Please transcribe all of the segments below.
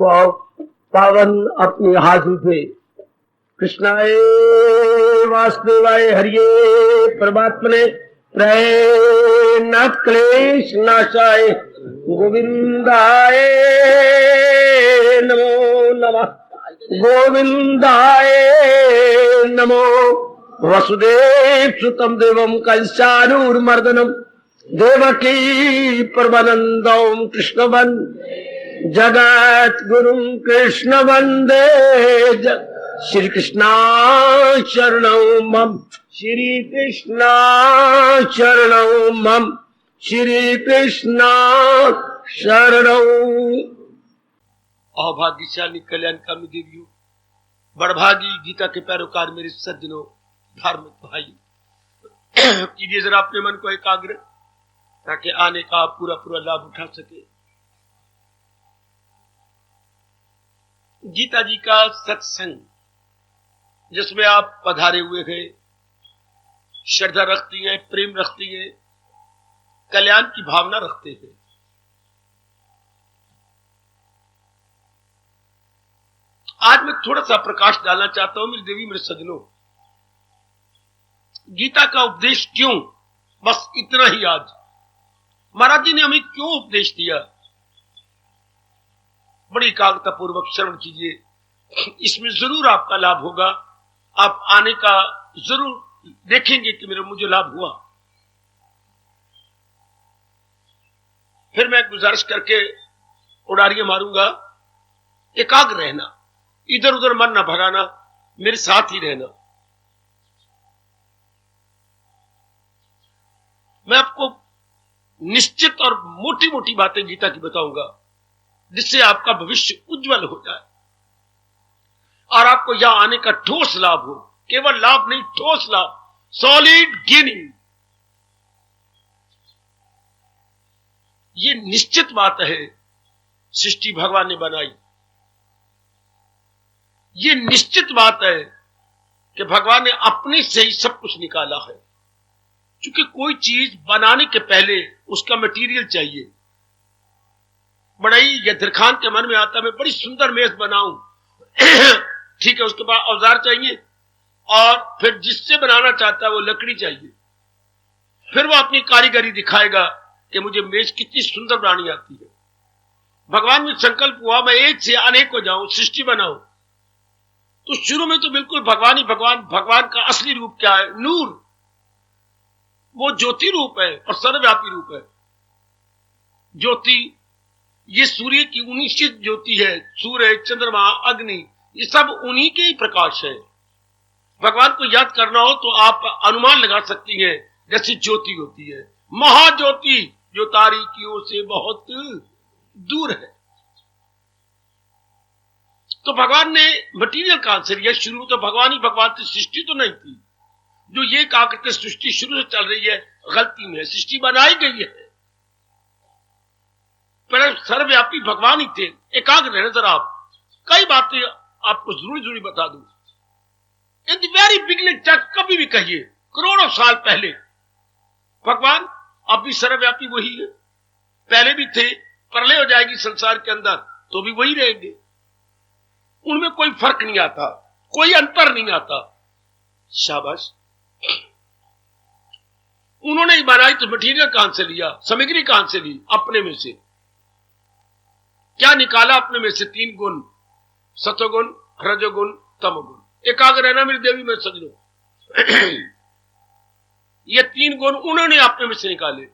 पावन अपने हाथ से कृष्णाय वासुदेवाय हरिये परमात्मने प्रयनाथ क्लेश नाशाय गोविंदाय नमो नमः गोविंदाय नमो वसुदेव सुतम देवम कंसानूरमर्दनम देवकी परमानंदम कृष्ण जगत गुरु कृष्ण वंदे श्री कृष्णा शरणौ मम श्री कृष्णा शरणौ मम श्री कृष्णा शरणौ। अभाग्यशाली कल्याणकामी देवियों, बड़भागी गीता के पैरोकार मेरे सज्जनों, धार्मिक भाई, कीजिए जरा अपने मन को एकाग्र ताकि आने का आप पूरा पूरा लाभ उठा सके। गीता जी का सत्संग जिसमें आप पधारे हुए हैं, श्रद्धा रखती हैं, प्रेम रखती हैं, कल्याण की भावना रखते हैं। आज मैं थोड़ा सा प्रकाश डालना चाहता हूं मेरी देवी मेरे सज्जनों। गीता का उपदेश क्यों, बस इतना ही। आज महाराज जी ने हमें क्यों उपदेश दिया, बड़ी एकाग्रता पूर्वक श्रवण कीजिए, इसमें जरूर आपका लाभ होगा। आप आने का जरूर देखेंगे कि मेरा मुझे लाभ हुआ। फिर मैं गुजारिश करके उड़ारियां मारूंगा, एकाग्र रहना, इधर उधर मन ना भगाना, मेरे साथ ही रहना। मैं आपको निश्चित और मोटी मोटी बातें गीता की बताऊंगा जिससे आपका भविष्य उज्जवल हो जाए और आपको यहां आने का ठोस लाभ हो। केवल लाभ नहीं, ठोस लाभ, सॉलिड गेनिंग। ये निश्चित बात है सृष्टि भगवान ने बनाई। ये निश्चित बात है कि भगवान ने अपने से ही सब कुछ निकाला है, क्योंकि कोई चीज बनाने के पहले उसका मटेरियल चाहिए। बड़ाई यदर खान के मन में आता मैं बड़ी सुंदर मेज बनाऊं ठीक है, उसके बाद औजार चाहिए और फिर जिससे बनाना चाहता है वो लकड़ी चाहिए। फिर वो अपनी कारीगरी दिखाएगा कि मुझे मेज कितनी सुंदर बनानी आती है। भगवान में संकल्प हुआ मैं एक से अनेक हो जाऊं, सृष्टि बनाऊं, तो शुरू में तो बिल्कुल भगवान ही भगवान। भगवान का असली रूप क्या है? नूर, वो ज्योति रूप है और सर्वव्यापी रूप है। ज्योति ये सूर्य की उन्नीस ज्योति है, सूर्य, चंद्रमा, अग्नि, ये सब उन्हीं के ही प्रकाश है। भगवान को याद करना हो तो आप अनुमान लगा सकती हैं, जैसी ज्योति होती है, महाज्योति जो तारीकियों से बहुत दूर है। तो भगवान ने मटीरियल कहां से लिया? शुरू में तो भगवान ही भगवान थी, सृष्टि तो नहीं थी। जो ये कहा करते सृष्टि शुरू से चल रही है, गलती में। सृष्टि बनाई गई है, पर सर्वव्यापी भगवान ही थे। एकाग्र रहना जरा। आप कई बातें आपको जरूरी बता दूं। इन द वेरी बिगिनिंग, कभी भी कहिए, करोड़ों साल पहले भगवान अब भी सर्वव्यापी वही है। पहले भी थे, प्रलय हो जाएगी संसार के अंदर तो भी वही रहेंगे। उनमें कोई फर्क नहीं आता, कोई अंतर नहीं आता। शाबाश। उन्होंने ही बनाई तो मटीरियल कहां से लिया, सामग्री कहां से ली? अपने में से। क्या निकाला अपने में से? 3 गुण, सतोगुण, रजोगुण, तमोगुण। एकाग्र रहना मेरी देवी में सजनो। ये 3 गुण उन्होंने अपने में से निकाले।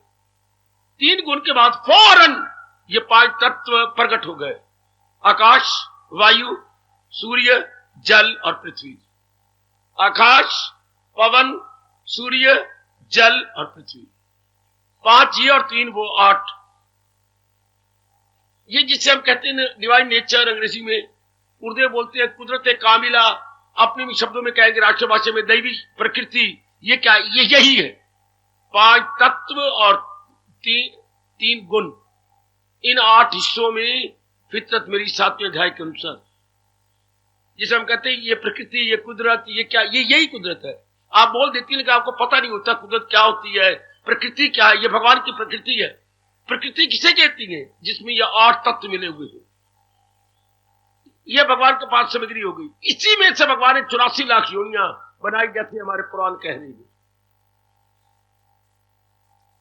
3 गुण के बाद फौरन ये 5 तत्व प्रकट हो गए। आकाश, वायु, सूर्य, जल और पृथ्वी। आकाश, पवन, सूर्य, जल और पृथ्वी। 5 ये और 3 वो, 8। ये जिसे हम कहते हैं डिवाइन नेचर, अंग्रेजी में, उर्दू बोलते हैं कुदरत कामिला, अपने भी शब्दों में कहेंगे राष्ट्रभाषा में दैवी प्रकृति। ये क्या? ये यही है। 5 तत्व और 3 गुण। इन 8 हिस्सों में फितरत मेरी 7वें अध्याय के अनुसार, जिसे हम कहते हैं ये प्रकृति, ये कुदरत, ये क्या? ये यही कुदरत है। आप बोल देती है लेकिन आपको पता नहीं होता कुदरत क्या होती है, प्रकृति क्या है। ये भगवान की प्रकृति है। प्रकृति किसे कहती है? जिसमें ये 8 तत्व मिले हुए हैं। ये भगवान के पास सामग्री हो गई। इसी में से भगवान ने 84 लाख योनियां बनाई, जैसे हमारे पुराण कह रहे हैं।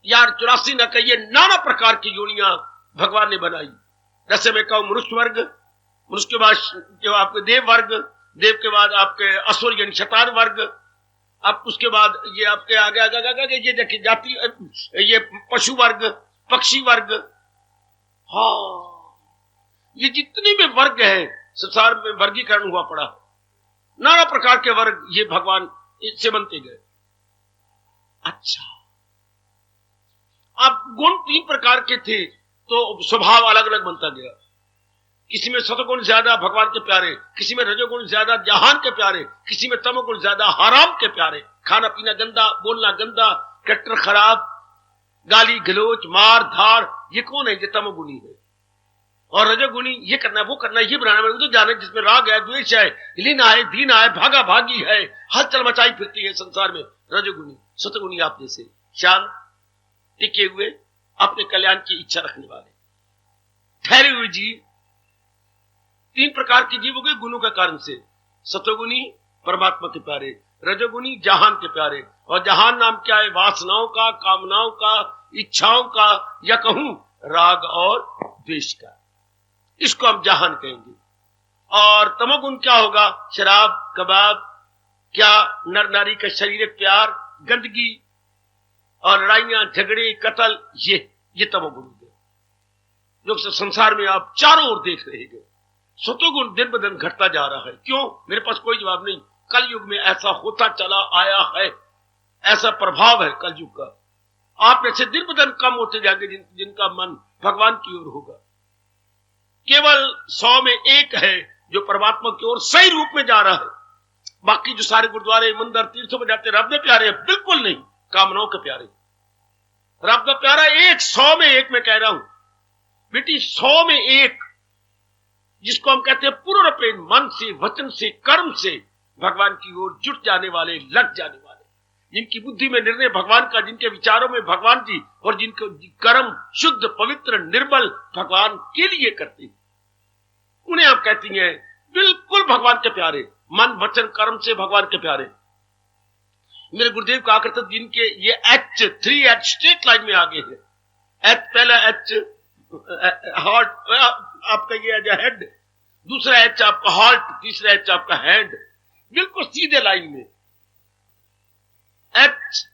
यार 84 न कहिए, नाना प्रकार की योनियां भगवान ने बनाई। जैसे मैं कहूं मनुष्य वर्ग, मनुष्य के बाद जो आपके देव वर्ग, देव के बाद आपके असुर यानी शैतान वर्ग, अब उसके बाद ये आपके आगे आगे आगे ये देखिए जाति, ये पशु वर्ग, पक्षी वर्ग। हाँ, ये जितनी भी वर्ग है संसार में वर्गीकरण हुआ पड़ा, नाना प्रकार के वर्ग ये भगवान इससे बनते गए। अच्छा, अब गुण 3 प्रकार के थे तो स्वभाव अलग अलग बनता गया। किसी में सतगुण ज्यादा भगवान के प्यारे, किसी में रजोगुण ज्यादा जहान के प्यारे, किसी में तमोगुण ज्यादा हराम के प्यारे। खाना पीना गंदा, बोलना गंदा, कैरेक्टर खराब, गाली गलोच, मार धार, ये कौन है? ये तमोगुणी है। और रजोगुणी ये करना वो करना, ये बनाना वो तो जाने, जिसमें राग है, द्वेष है, लीना है, दीना है, भागा भागी है, हलचल मचाई फिरती है संसार में रजोगुणी। सतगुणी आप जैसे शांत टिके हुए, अपने कल्याण की इच्छा रखने वाले, ठहरे हुए जीव। 3 प्रकार के जीव हो गए गुणों के कारण से। सतोगुणी परमात्मा के प्यारे, रजोगुणी जहान के प्यारे। और जहान नाम क्या है? वासनाओं का, कामनाओं का, इच्छाओं का, या कहूं राग और द्वेष का, इसको हम जहान कहेंगे। और तमोगुण क्या होगा? शराब, कबाब, क्या नर नारी का शारीरिक प्यार, गंदगी और लड़ाइयां, झगड़े, कत्ल, ये तमोगुण है जो संसार में आप चारों ओर देख रहे हैं। सतोगुण दिन ब दिन घटता जा रहा है। क्यों? मेरे पास कोई जवाब नहीं। कल युग में ऐसा होता चला आया है, ऐसा प्रभाव है कल युग का। आप में से दिन ब दिन कम होते जाएंगे जिनका मन भगवान की ओर होगा। केवल 100 में 1 है जो परमात्मा की ओर सही रूप में जा रहा है। बाकी जो सारे गुरुद्वारे, मंदिर, तीर्थों में जाते रब ने प्यारे हैं, बिल्कुल नहीं, कामनाओं के प्यारे। रब का प्यारा 100 में 1 में कह रहा हूं बेटी, 100 में 1, जिसको हम कहते हैं पूर्ण रूपेण मन से, वचन से, कर्म से भगवान की ओर जुट जाने वाले, लग जाने वाले, जिनकी बुद्धि में निर्णय भगवान का, जिनके विचारों में भगवान जी, और जिनके कर्म शुद्ध, पवित्र, निर्मल भगवान के लिए करते हैं, उन्हें आप कहती हैं बिल्कुल भगवान के प्यारे। मन, वचन, कर्म से भगवान के प्यारे। मेरे गुरुदेव कहा करते जिनके ये H, 3H स्ट्रेट लाइन में आगे है। H, पहला H हार्ट, आपका ये हेड, दूसरा H आपका हार्ट, तीसरा H आपका हैंड, बिल्कुल सीधे लाइन में। H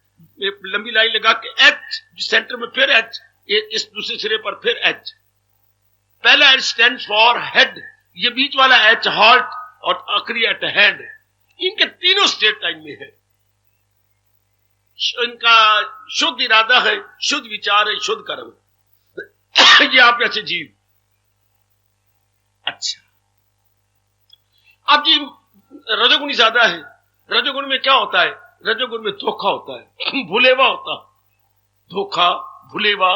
लंबी लाइन लगा के H सेंटर में, फिर H, इस दूसरे सिरे पर फिर H। पहला H स्टैंड फॉर हेड, ये बीच वाला H हार्ट, और आखिरी H हैंड। इनके तीनों स्टेट लाइन में है। इनका शुद्ध इरादा है, शुद्ध विचार है, शुद्ध कर्म है। ये आप जैसे जीव। अच्छा, अब जी रजोगुणी ज्यादा है। रजोगुण में क्या होता है? रजोगुण में धोखा होता है, भुलेवा होता। धोखा, भुलेवा,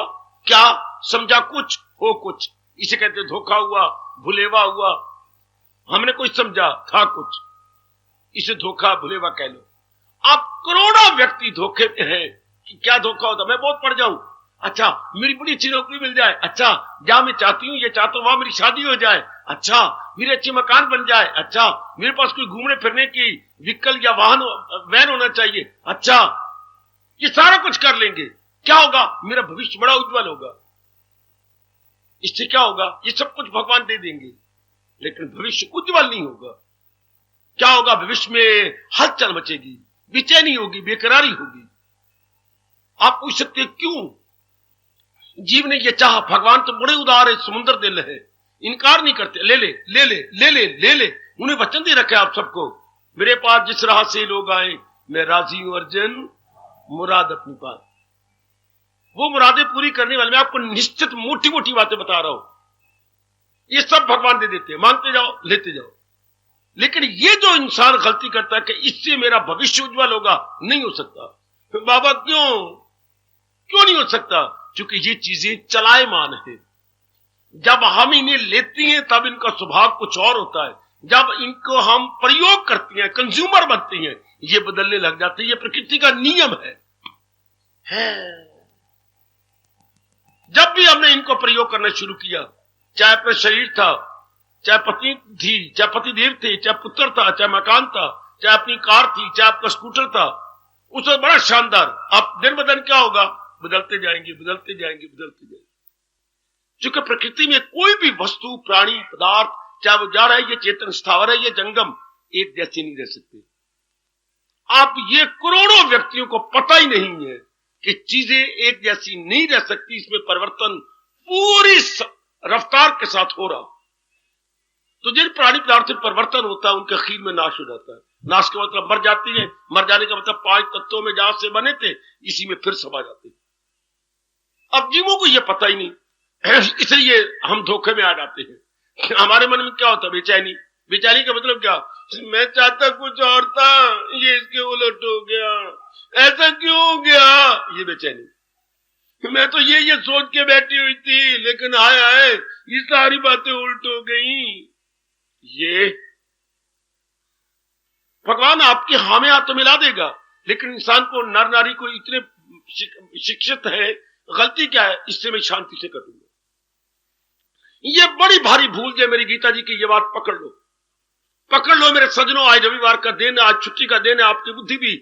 क्या समझा कुछ, हो कुछ, इसे कहते धोखा हुआ, भुलेवा हुआ। हमने कुछ समझा, था कुछ, इसे धोखा, भुलेवा कह लो। आप करोड़ों व्यक्ति धोखे में हैं कि क्या धोखा होता? मैं बहुत पढ़ जाऊं, अच्छा मेरी बड़ी अच्छी नौकरी मिल जाए, अच्छा जहां मैं चाहती हूं, ये चाहता हूं वहां मेरी शादी हो जाए, अच्छा मेरे अच्छे मकान बन जाए, अच्छा मेरे पास कोई घूमने फिरने की व्हीकल या वाहन, वैन होना चाहिए, अच्छा ये सारा कुछ कर लेंगे, क्या होगा? मेरा भविष्य बड़ा उज्जवल होगा। इससे क्या होगा? ये सब कुछ भगवान दे देंगे, लेकिन भविष्य उज्जवल नहीं होगा। क्या होगा? भविष्य में हलचल मचेगी, बेचैनी होगी, बेकरारी होगी। आप पूछ सकते हैं क्यों? जीव ने ये चाहा, भगवान तो बड़े उदार है, समुद्र दिल है, इनकार नहीं करते। ले ले ले ले ले ले ले ले, उन्हें वचन दे रखे आप सबको, मेरे पास जिस राह से लोग आए मैं राजी हूं अर्जुन, मुराद अपनी बात। वो मुरादें पूरी करने वाले, मैं आपको निश्चित मोटी मोटी बातें बता रहा हूं, ये सब भगवान दे देते हैं, मांगते जाओ, लेते जाओ। लेकिन ये जो इंसान गलती करता है कि इससे मेरा भविष्य उज्जवल होगा, नहीं हो सकता। फिर बाबा क्यों नहीं हो सकता? क्योंकि ये चीजें चलायमान है। जब हम इन्हें लेते हैं तब इनका स्वभाव कुछ और होता है, जब इनको हम प्रयोग करते हैं, कंज्यूमर बनते हैं, ये बदलने लग जाते हैं। ये प्रकृति का नियम है। जब भी हमने इनको प्रयोग करना शुरू किया, चाहे अपना शरीर था, चाहे पत्नी थी, चाहे पतिदेव थे, चाहे पुत्र था, चाहे मकान था, चाहे अपनी कार थी, चाहे आपका स्कूटर था, उससे बड़ा शानदार। आप दिन ब दिन क्या होगा, बदलते जाएंगे, बदलते जाएंगे, बदलते जाएंगे। क्योंकि प्रकृति में कोई भी वस्तु, प्राणी, पदार्थ, चाहे वो जा रहा है, ये चेतन स्थावर है, ये जंगम, एक जैसे नहीं रह सकते। आप ये करोड़ों व्यक्तियों को पता ही नहीं है कि चीजें एक जैसी नहीं रह सकती, इसमें परिवर्तन पूरी रफ्तार के साथ हो रहा। तो जिन प्राणी पदार्थ में परिवर्तन होता है उनके अखीर में नाश हो जाता है। नाश का मतलब मर जाती है, मर जाने का मतलब 5 तत्वों में जहां से बने थे इसी में फिर समा जाते हैं। अब जीवों को यह पता ही नहीं, इसलिए हम धोखे में आ जाते हैं। हमारे मन में क्या होता है, बेचैनी। बेचैनी का मतलब क्या, मैं चाहता कुछ और था, ये इसके उलट हो गया, ऐसा क्यों हो गया, ये बेचैनी। मैं तो ये सोच के बैठी हुई थी, लेकिन हाय हाय ये सारी बातें उल्ट हो गई। ये भगवान आपके हाँ में हाथ तो मिला देगा, लेकिन इंसान को, नर नारी को इतने शिक्षित है, गलती क्या है, इससे मैं शांति से करूंगा। ये बड़ी भारी भूल है मेरी गीता जी की, ये बात पकड़ लो, पकड़ लो मेरे सजनों। आज रविवार का दिन है, आज छुट्टी का दिन है, आपकी बुद्धि भी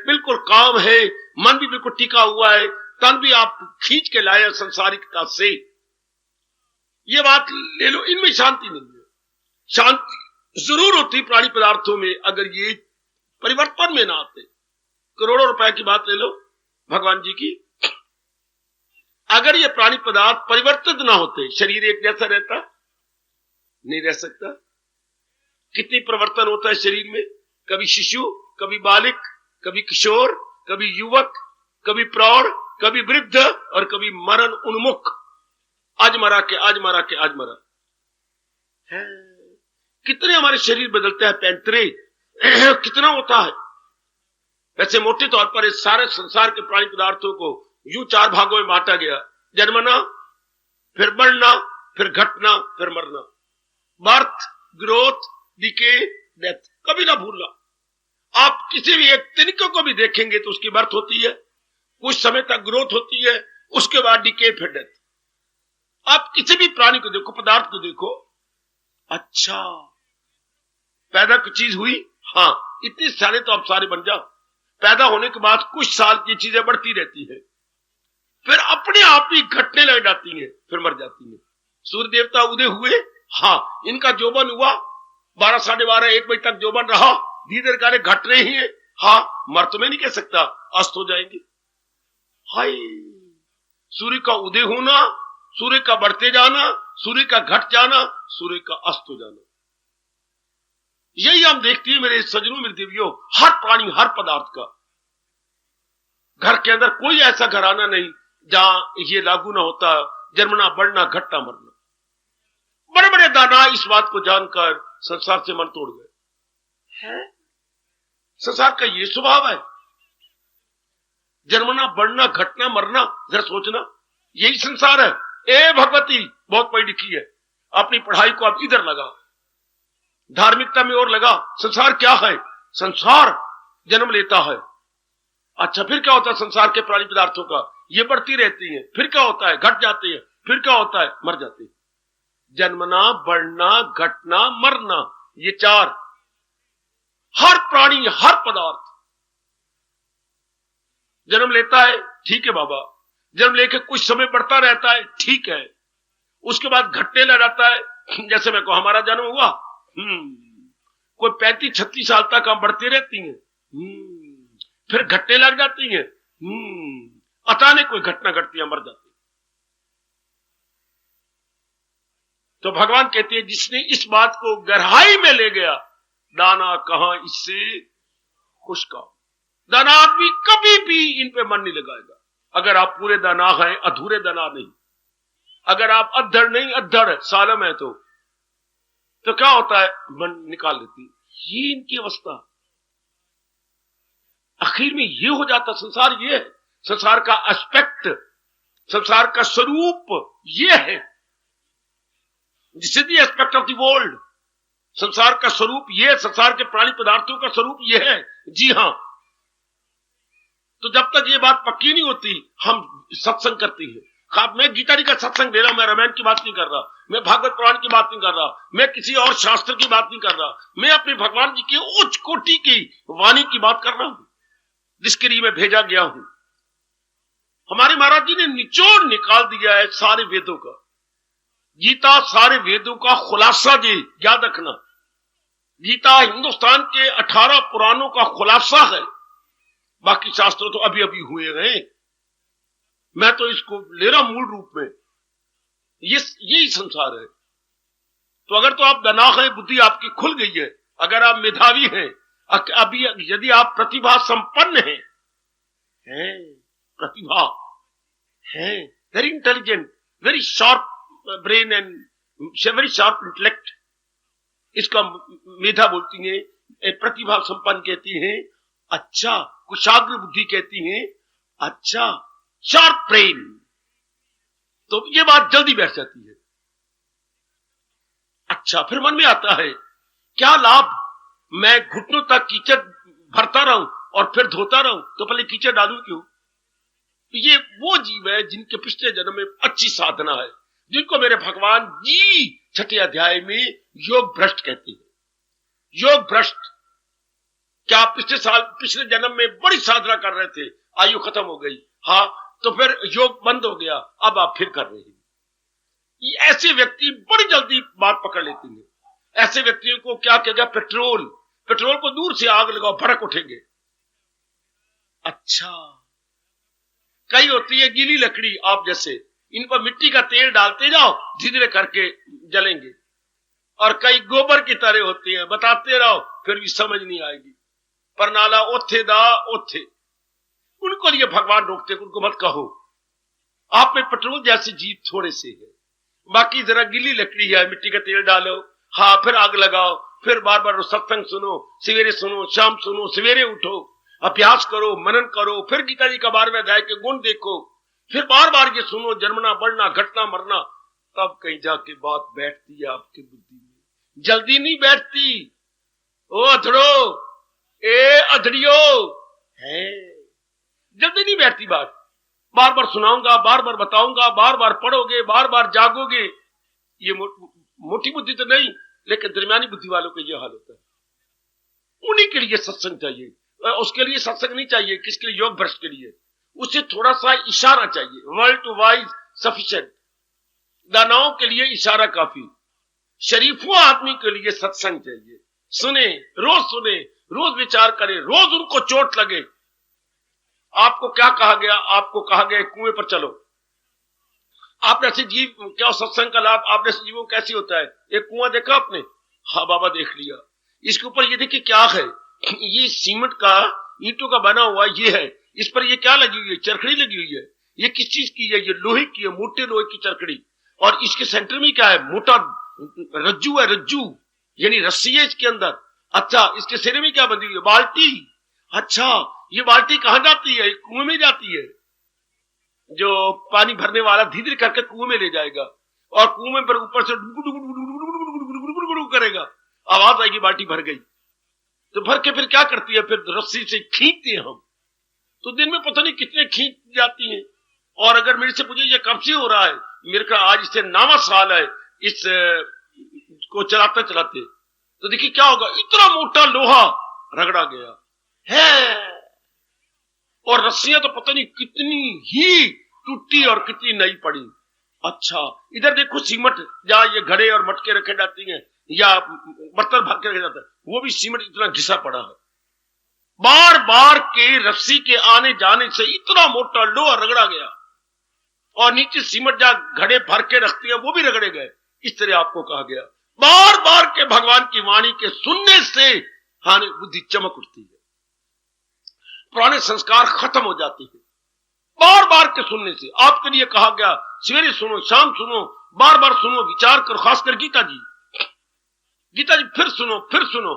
बिल्कुल काम है, मन भी बिल्कुल टिका हुआ है, तन भी आप खींच के लाए संसारिकता से। ये बात ले लो, इनमें शांति नहीं है। शांति जरूर होती प्राणी पदार्थों में अगर ये परिवर्तन में ना आते। करोड़ों रुपए की बात ले लो भगवान जी की, अगर ये प्राणी पदार्थ परिवर्तित ना होते, शरीर एक जैसा रहता नहीं रह सकता। कितनी परिवर्तन होता है शरीर में, कभी शिशु, कभी बालिक, कभी किशोर, कभी युवक, कभी प्रौढ़, कभी वृद्ध और कभी मरण उन्मुख। आज मरा के आज मरा के आज मरा है। कितने हमारे शरीर बदलते हैं, पैंतरे कितना होता है। वैसे मोटे तौर पर इस सारे संसार के प्राणी पदार्थों को यूं 4 भागों में बांटा गया, जन्मना, फिर बढ़ना, फिर घटना, फिर मरना। बर्थ, ग्रोथ, डिके, डेथ, कभी ना भूलना। आप किसी भी एक तिनके को भी देखेंगे तो उसकी बर्थ होती है, कुछ समय तक ग्रोथ होती है, उसके बाद डिके, फिर डेथ। आप किसी भी प्राणी को देखो, पदार्थ को देखो, अच्छा पैदा की चीज हुई, हाँ इतने सारे तो आप सारे बन जाओ। पैदा होने के बाद कुछ साल की चीजें बढ़ती रहती है, फिर अपने आप ही घटने लग जाती हैं, फिर मर जाती हैं। सूर्य देवता उदय हुए, हाँ इनका जोबन हुआ, 12, 12:30, 1 बजे तक जोबन रहा, धीरे धीरे घट रहे हैं, हाँ मर तो मैं नहीं कह सकता, अस्त हो जाएंगे। हाय, सूर्य का उदय होना, सूर्य का बढ़ते जाना, सूर्य का घट जाना, सूर्य का अस्त हो जाना, यही हम देखते हैं मेरे सजनों, मेरे देवियों। हर प्राणी, हर पदार्थ का घर के अंदर कोई ऐसा घराना नहीं जहां ये लागू ना होता, जन्मना, बढ़ना, घटना, मरना। बड़े बड़े दाना इस बात को जानकर संसार से मन तोड़ गए हैं। संसार का ये स्वभाव है, जन्मना, बढ़ना, घटना, मरना। जरा सोचना, यही संसार है। ए भगवती बहुत पढ़ी लिखी है, अपनी पढ़ाई को आप इधर लगा, धार्मिकता में और लगा। संसार क्या है, संसार जन्म लेता है। अच्छा फिर क्या होता है संसार के प्राणी पदार्थों का, ये बढ़ती रहती हैं, फिर क्या होता है, घट जाते हैं, फिर क्या होता है, मर जाते हैं। जन्मना, बढ़ना, घटना, मरना, ये 4। हर प्राणी, हर पदार्थ जन्म लेता है, ठीक है बाबा, जन्म लेके कुछ समय बढ़ता रहता है, ठीक है, उसके बाद घटने लग जाता है। जैसे मैं को हमारा जन्म हुआ, कोई 35-36 साल तक हम बढ़ती रहती हैं, फिर घटने लग जाती हैं, अचानक कोई घटना घटती है, मर जाती है। तो भगवान कहते हैं जिसने इस बात को गहराई में ले गया, दाना कहां इससे खुश का। दाना आदमी कभी भी इन पे मन नहीं लगाएगा। अगर आप पूरे दाना हैं, अधूरे दाना नहीं। अगर आप अधड़ नहीं, अधड़ सालम है तो क्या होता है, मन निकाल लेती। ये इनकी अवस्था, आखिर में ये हो जाता। संसार ये है, संसार का एस्पेक्ट, संसार का स्वरूप ये है। This is the aspect of the world. संसार का स्वरूप ये, संसार के प्राणी पदार्थों का स्वरूप ये है। जी हां, तो जब तक ये बात पक्की नहीं होती हम सत्संग करते हैं, मैं गीता जी का सत्संग दे रहा हूं, मैं रामायण की बात नहीं कर रहा, मैं भागवत पुराण की बात नहीं कर रहा, मैं किसी और शास्त्र की बात नहीं कर रहा, मैं अपने भगवान जी की उच्च कोटि की वाणी की बात कर रहा हूं, जिसके लिए मैं भेजा गया हूं। हमारे महाराज जी ने निचोड़ निकाल दिया है सारे वेदों का। गीता सारे वेदों का खुलासा जी, याद रखना। गीता हिंदुस्तान के 18 पुराणों का खुलासा है। बाकी शास्त्र तो अभी अभी हुए हैं। मैं तो इसको ले रहा मूल रूप में। यही संसार है। तो अगर तो आप दनाख है, बुद्धि आपकी खुल गई है, अगर आप मेधावी हैं, अभी यदि आप प्रतिभा संपन्न हैं, प्रतिभा है, very intelligent, very sharp brain and very sharp intellect, इसका मेधा बोलती है, प्रतिभा संपन्न कहती हैं, अच्छा कुशाग्र बुद्धि कहती हैं, अच्छा शार्प ब्रेन, तो ये बात जल्दी बैठ जाती है। अच्छा, फिर मन में आता है क्या लाभ मैं घुटनों तक कीचड़ भरता रहूं और फिर धोता रहूं, तो पहले कीचड़ डालूं क्यों? ये वो जीव है जिनके पिछले जन्म में अच्छी साधना है, जिनको मेरे भगवान जी 6 अध्याय में योग भ्रष्ट कहते हैं। योग भ्रष्ट, क्या आप पिछले जन्म में बड़ी साधना कर रहे थे, आयु खत्म हो गई, हाँ, तो फिर योग बंद हो गया, अब आप फिर कर रहे हैं। ये ऐसे व्यक्ति बड़ी जल्दी बात पकड़ लेते हैं। ऐसे व्यक्तियों को क्या कहेगा? पेट्रोल को दूर से आग लगाओ, भड़क उठेंगे। अच्छा, कई होती है गीली लकड़ी, आप जैसे, इन पर मिट्टी का तेल डालते जाओ, धीरे धीरे करके जलेंगे। और कई गोबर की तरह होती हैं, बताते रहो फिर भी समझ नहीं आएगी। पर नाला ओथे दा ओथे, उनको लिए भगवान रोकते, उनको मत कहो। आप में पेट्रोल जैसी जीत थोड़े से है, बाकी जरा गीली लकड़ी है, मिट्टी का तेल डालो, हाँ, फिर आग लगाओ, फिर बार बार सत्संग सुनो, सवेरे सुनो, शाम सुनो, सवेरे उठो, अभ्यास करो, मनन करो, फिर गीता जी का 12वें अध्याय के गुण देखो, फिर बार बार ये सुनो, जन्मना बढ़ना घटना मरना, तब कहीं जाके बात बैठती है आपकी बुद्धि में। जल्दी नहीं बैठती। ओ अधड़ो, ए अधड़ियो, है जल्दी नहीं बैठती बात। बार बार सुनाऊंगा, बार बार बताऊंगा, बार बार पढ़ोगे, बार बार जागोगे। ये मोटी बुद्धि तो नहीं, लेकिन दरमियानी बुद्धि वालों का ये हाल होता है। उन्हीं के लिए सत्संग चाहिए। उसके लिए सत्संग नहीं चाहिए, किसके लिए? योग भ्रष्ट के लिए। उसे थोड़ा सा इशारा चाहिए। वर्ल्ड टू वाइज सफिशिएंट, दानाओं के लिए इशारा काफी। शरीफों आदमी के लिए सत्संग चाहिए। सुने, रोज विचार करे, रोज उनको चोट लगे। आपको क्या कहा गया? आपको कहा गया कुएं पर चलो। आप ऐसे जीव, क्या सत्संग का लाभ आप जैसे जीवों कैसे होता है? एक कुआं देखा आपने? हाँ बाबा, देख लिया। इसके ऊपर ये देखिए क्या है, ये सीमेंट का, ईंटों का बना हुआ ये है। इस पर ये क्या लगी हुई है? चरखड़ी लगी हुई है। ये किस चीज की है? ये लोहे की है, मोटे लोहे की चरखड़ी। और इसके सेंटर में क्या है? मोटा रज्जू है, रज्जू यानी रस्सी है इसके अंदर। अच्छा, इसके सिरे में क्या बंधी हुई है? बाल्टी। अच्छा, ये बाल्टी कहां जाती है? कुएं में जाती है। जो पानी भरने वाला धीरे धीरे करके कुएं में ले जाएगा, और कुएं पर ऊपर से करेगा, आवाज आएगी, बाल्टी भर गई। तो भर के फिर क्या करती है? फिर रस्सी से खींचते हैं हम, तो दिन में पता नहीं कितने खींच जाती हैं। और अगर मेरे से पूछे ये कब से हो रहा है, मेरे का आज इससे 9वां साल है इस को चलाते चलाते, तो देखिए क्या होगा, इतना मोटा लोहा रगड़ा गया है, और रस्सियां तो पता नहीं कितनी ही टूटी और कितनी नई पड़ी। अच्छा, इधर देखो सीमेंट, जहां ये घड़े और मटके रखे जाती हैं या बर्तन भर के रखे जाता है, वो भी सीमेंट इतना घिसा पड़ा है। बार बार के रस्सी के आने जाने से इतना मोटा लोहा रगड़ा गया, और नीचे सीमेंट जहां घड़े भर के रखती है वो भी रगड़े गए। इस तरह आपको कहा गया, बार बार के भगवान की वाणी के सुनने से हानि बुद्धि चमक उठती है, पुराने संस्कार खत्म हो जाते हैं। बार बार के सुनने से आपके लिए कहा गया, सवेरे सुनो, शाम सुनो, बार बार सुनो, विचार करो। खासकर गीता जी फिर सुनो, फिर सुनो।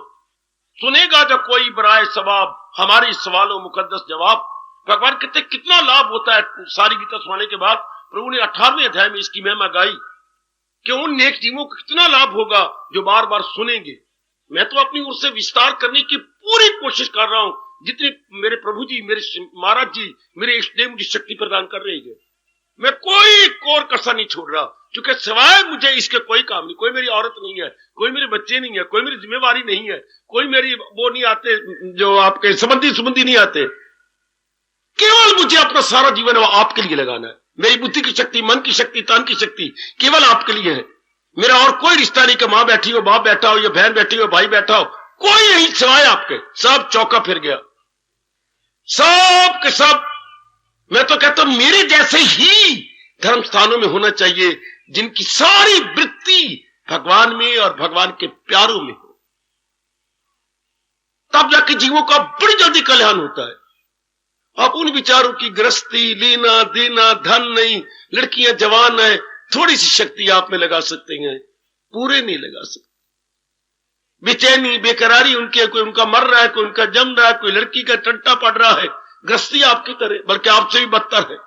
सुनेगा जब कोई बराए सवाब, हमारे सवालों मुकद्दस जवाब। भगवान कहते कितना लाभ होता है सारी गीता सुनाने के बाद। प्रभु ने 18वें अध्याय में इसकी महिमा गाई कि उन नेक जीवों को कितना लाभ होगा जो बार बार सुनेंगे। मैं तो अपनी ओर से विस्तार करने की पूरी कोशिश कर रहा हूं, जितनी मेरे प्रभु जी, मेरे महाराज जी, मेरे इष्टदेव मुझे शक्ति प्रदान कर रहे हैं। मैं कोई कोर कसर नहीं छोड़ रहा, क्योंकि सिवाय मुझे इसके कोई काम नहीं। कोई मेरी औरत नहीं है, कोई मेरे बच्चे नहीं है, कोई मेरी जिम्मेवारी नहीं है, कोई मेरी वो नहीं आते, जो आपके संबंधी नहीं आते। केवल मुझे अपना सारा जीवन वो आपके लिए लगाना है। मेरी बुद्धि की शक्ति, मन की शक्ति, तन की शक्ति केवल आपके लिए है। मेरा और कोई रिश्ता नहीं कि मां बैठी हो, बाप बैठा हो, या बहन बैठी हो, भाई बैठा हो, कोई नहीं सिवाय आपके। सब चौका फिर गया, सब के सब। मैं तो कहता हूं मेरे जैसे ही धर्म स्थानों में होना चाहिए, जिनकी सारी वृत्ति भगवान में और भगवान के प्यारों में हो। तब जाके जीवों का बड़ी जल्दी कल्याण होता है। आप उन विचारों की गृहस्थी, लेना देना, धन नहीं, लड़कियां जवान है, थोड़ी सी शक्ति आप में लगा सकते हैं, पूरे नहीं लगा सकते। बेचैनी, बेकरारी उनके, कोई उनका मर रहा है, कोई उनका जम रहा है, कोई लड़की का टंटा पड़ रहा है, गृहस्थी आपकी तरह, बल्कि आपसे भी बदतर है।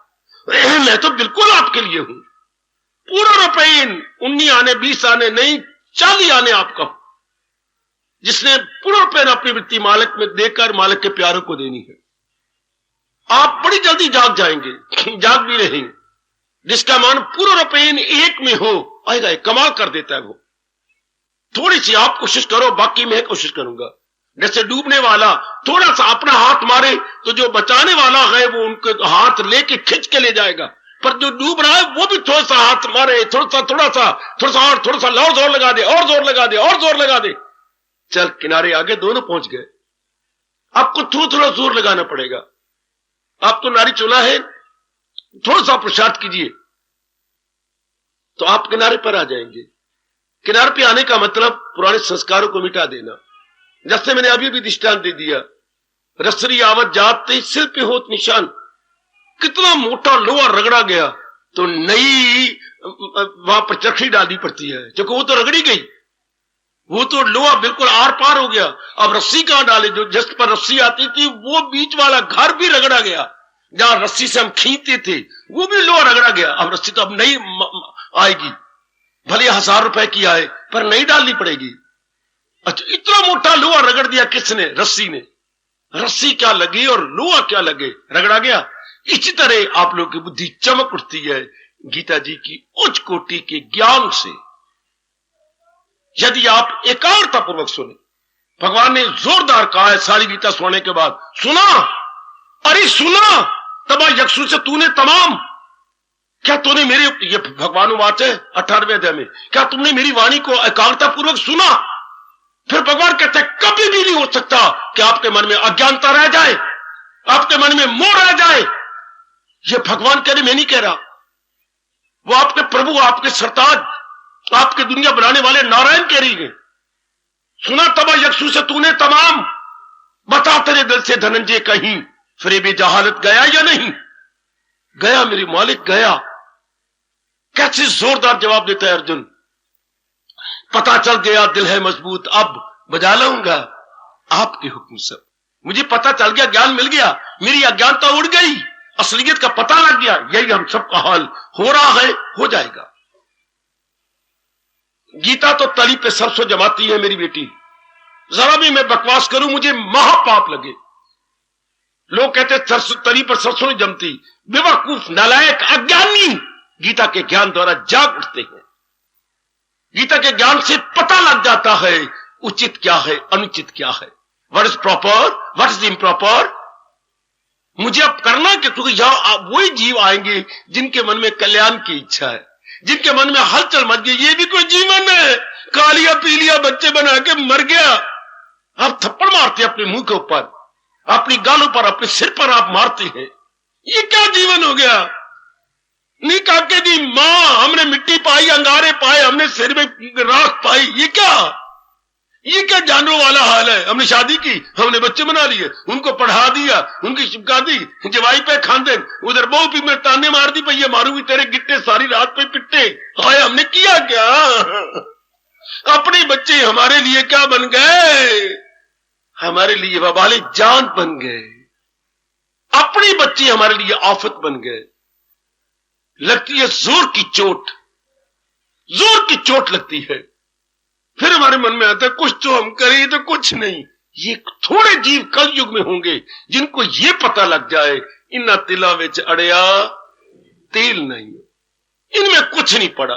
मैं तो बिल्कुल आपके लिए हूं। पूरा रुपये 19 आने, 20 आने नहीं, 40 आने आपका, जिसने पूरा रुपये अपनी वृत्ति मालिक में देकर मालिक के प्यारों को देनी है। आप बड़ी जल्दी जाग जाएंगे, जाग भी रहेंगे। जिसका मान पूरा रुपये एक में हो, आएगा, कमाल कर देता है वो। थोड़ी सी आप कोशिश करो, बाकी मैं कोशिश करूंगा। जैसे डूबने वाला थोड़ा सा अपना हाथ मारे तो जो बचाने वाला है वो उनके हाथ लेके खिंच के ले जाएगा, पर जो डूब रहा है वो भी थोड़ा सा हाथ मारे, थोड़ा सा और जोर लगा दे, और जोर लगा दे, और जोर लगा दे, चल किनारे आगे दोनों पहुंच गए। आपको थोड़ा जोर लगाना पड़ेगा। आप तो नारी चुना है, थोड़ा सा प्रसाद कीजिए तो आप किनारे पर आ जाएंगे। किनारे पे आने का मतलब पुराने संस्कारों को मिटा देना। जैसे मैंने अभी भी दृष्टांत दे दिया, रसरी आवत जाते सिर पे होत निशान। कितना मोटा लोहा रगड़ा गया तो नई वहां पर चरखी डालनी पड़ती है, क्योंकि वो तो रगड़ी गई, वो तो लोहा बिल्कुल आर पार हो गया। अब रस्सी कहां डाले? जो जिस पर रस्सी आती थी वो बीच वाला घर भी रगड़ा गया, जहां रस्सी से हम खींचते थे वो भी लोहा रगड़ा गया। अब रस्सी तो अब नहीं आएगी, भले 1000 रुपए की आए, पर नहीं डालनी पड़ेगी। अच्छा, इतना मोटा लोहा रगड़ दिया किसने? रस्सी ने। रस्सी क्या लगी और लोहा क्या लगे, रगड़ा गया। इसी तरह आप लोगों की बुद्धि चमक उठती है गीता जी की उच्च कोटि के ज्ञान से, यदि आप एकाग्रता पूर्वक सुने। भगवान ने जोरदार कहा है सारी गीता सुनने के बाद, सुना, अरे सुना तबा यक्षु से तूने तमाम। क्या तूने मेरे, ये भगवान वाच है 18वें अध्याय में, क्या तुमने मेरी वाणी को एकाग्रता पूर्वक सुना? फिर भगवान कहते हैं कभी भी नहीं हो सकता कि आपके मन में अज्ञानता रह जाए, आपके मन में मोह रह जाए। ये भगवान कह रहे, मैं नहीं कह रहा, वो आपके प्रभु, आपके सरताज, आपके दुनिया बनाने वाले नारायण कह रही है। सुना तबा यक्षु से तूने तमाम, बता तेरे दिल से धनंजय कहीं फरेबे जहालत गया या नहीं? गया मेरे मालिक, गया। कैसे जोरदार जवाब देता है अर्जुन, पता चल गया दिल है मजबूत, अब बजा लाऊंगा आपके हुक्म से। मुझे पता चल गया, ज्ञान मिल गया, मेरी अज्ञानता उड़ गई, असलियत का पता लग गया। यही हम सबका हाल हो रहा है, हो जाएगा। गीता तो तली पे सरसों जमाती है मेरी बेटी। जरा भी मैं बकवास करूं मुझे महापाप लगे। लोग कहते सरसों तली पर सरसों नहीं जमती। बेवकूफ, नालायक, अज्ञानी गीता के ज्ञान द्वारा जाग उठते हैं। गीता के ज्ञान से पता लग जाता है उचित क्या है, अनुचित क्या है, what is proper, what is improper. मुझे अब करना क्या, क्योंकि यहां वही जीव आएंगे जिनके मन में कल्याण की इच्छा है, जिनके मन में हलचल मच गई। ये भी कोई जीवन है? कालिया पीलिया बच्चे बना के मर गया। आप थप्पड़ मारते हैं अपने मुंह के ऊपर, अपनी गालों पर, अपने सिर पर आप मारते हैं। ये क्या जीवन हो गया? नहीं काके दी मां, हमने मिट्टी पाई, अंगारे पाए, हमने सिर में राख पाई, ये क्या जानवरों वाला हाल है? हमने शादी की, हमने बच्चे बना लिए, उनको पढ़ा दिया, उनकी चिपका दी, जवाई पे खानदे, उधर बहु भी मैं ताने मार दी, भैया मारूंगी तेरे गिट्टे, सारी रात पे पिट्टे। हाय, हमने किया क्या? अपने बच्चे हमारे लिए क्या बन गए? हमारे लिए वबाले जान बन गए। अपने बच्चे हमारे लिए आफत बन गए। लगती है जोर की चोट, जोर की चोट लगती है। फिर हमारे मन में आता है कुछ तो हम करें, तो कुछ नहीं। ये थोड़े जीव कल युग में होंगे जिनको ये पता लग जाए, इन्ना तिला विच अड़िया तेल नहीं है, इनमें कुछ नहीं पड़ा।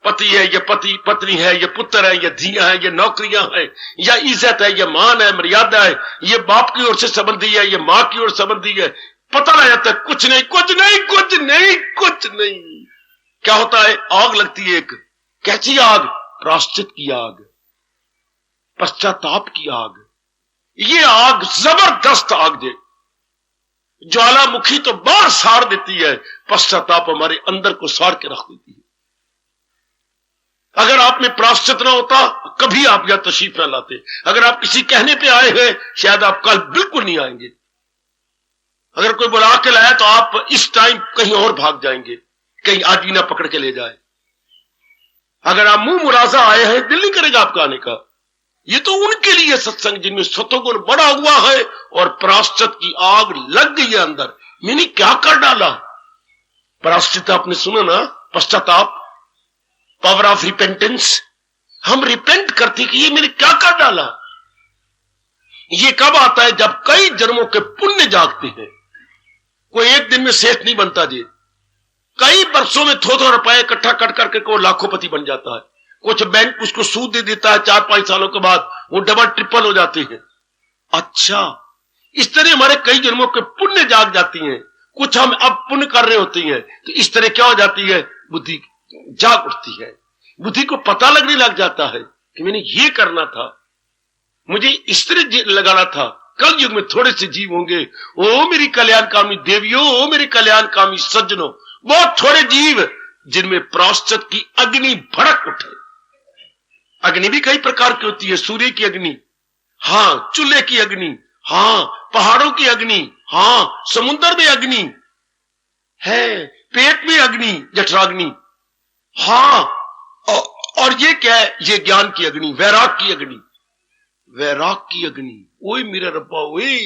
पति है, ये पति पत्नी है, ये पुत्र है, ये धियां है, ये नौकरियां हैं, या इज्जत है, ये मान है, मर्यादा है, ये बाप की ओर से संबंधी है, ये मां की ओर संबंधी है। पता लग जाता है कुछ नहीं, कुछ नहीं, कुछ नहीं, कुछ नहीं। क्या होता है? आग लगती है एक। कैसी आग? प्रायश्चित की आग, पश्चाताप की आग। ये आग जबरदस्त आग है, ज्वालामुखी तो बाहर साड़ देती है, पश्चाताप हमारे अंदर को साड़ के रख देती है। अगर आप में प्रायश्चित ना होता कभी आप यहां तशरीफ ना लाते। अगर आप किसी कहने पे आए हैं, शायद आप कल बिल्कुल नहीं आएंगे। अगर कोई बुला के लाया तो आप इस टाइम कहीं और भाग जाएंगे, कहीं आदमी ना पकड़ के ले जाए। अगर आप मुंह मुराजा आए हैं, दिल नहीं करेगा आपका आने का। ये तो उनके लिए सत्संग जिनमें सत्वगुण बड़ा हुआ है और प्रायश्चित की आग लग गई है अंदर। मैंने क्या कर डाला? प्रायश्चित आपने सुना ना, पश्चाताप, पावर ऑफ रिपेंटेंस। हम रिपेंट करते कि ये मैंने क्या कर डाला। ये कब आता है? जब कई जन्मों के पुण्य जागते हैं। कोई एक दिन में सेठ नहीं बनता जी, कई वर्षों में थोड़ा रुपए इकट्ठा कर करके वो लाखोंपति बन जाता है। कुछ बैंक उसको सूद दे देता है, 4-5 सालों के बाद वो डबल ट्रिपल हो जाते हैं। अच्छा, इस तरह हमारे कई जन्मों के पुण्य जाग जाती हैं। कुछ हम अब पुण्य कर रहे होते हैं तो इस तरह क्या हो जाती है? बुद्धि जाग उठती है, बुद्धि को पता लगने लग जाता है कि मैंने ये करना था, मुझे इस तरह लगाना था। कल युग में थोड़े से जीव होंगे, ओ मेरी कल्याणकामी देवियों, ओ मेरी कल्याणकामी सज्जनों, बहुत थोड़े जीव जिनमें प्रायश्चित की अग्नि भड़क उठे। अग्नि भी कई प्रकार की होती है। सूर्य की अग्नि, हाँ, चूल्हे की अग्नि, हाँ, पहाड़ों की अग्नि, हाँ, समुद्र में अग्नि है, पेट में अग्नि, जठराग्नि, हाँ, और ये क्या है? ये ज्ञान की अग्नि, वैराग की अग्नि, वैराग की अग्नि। ओए मेरा रब्बा, ओए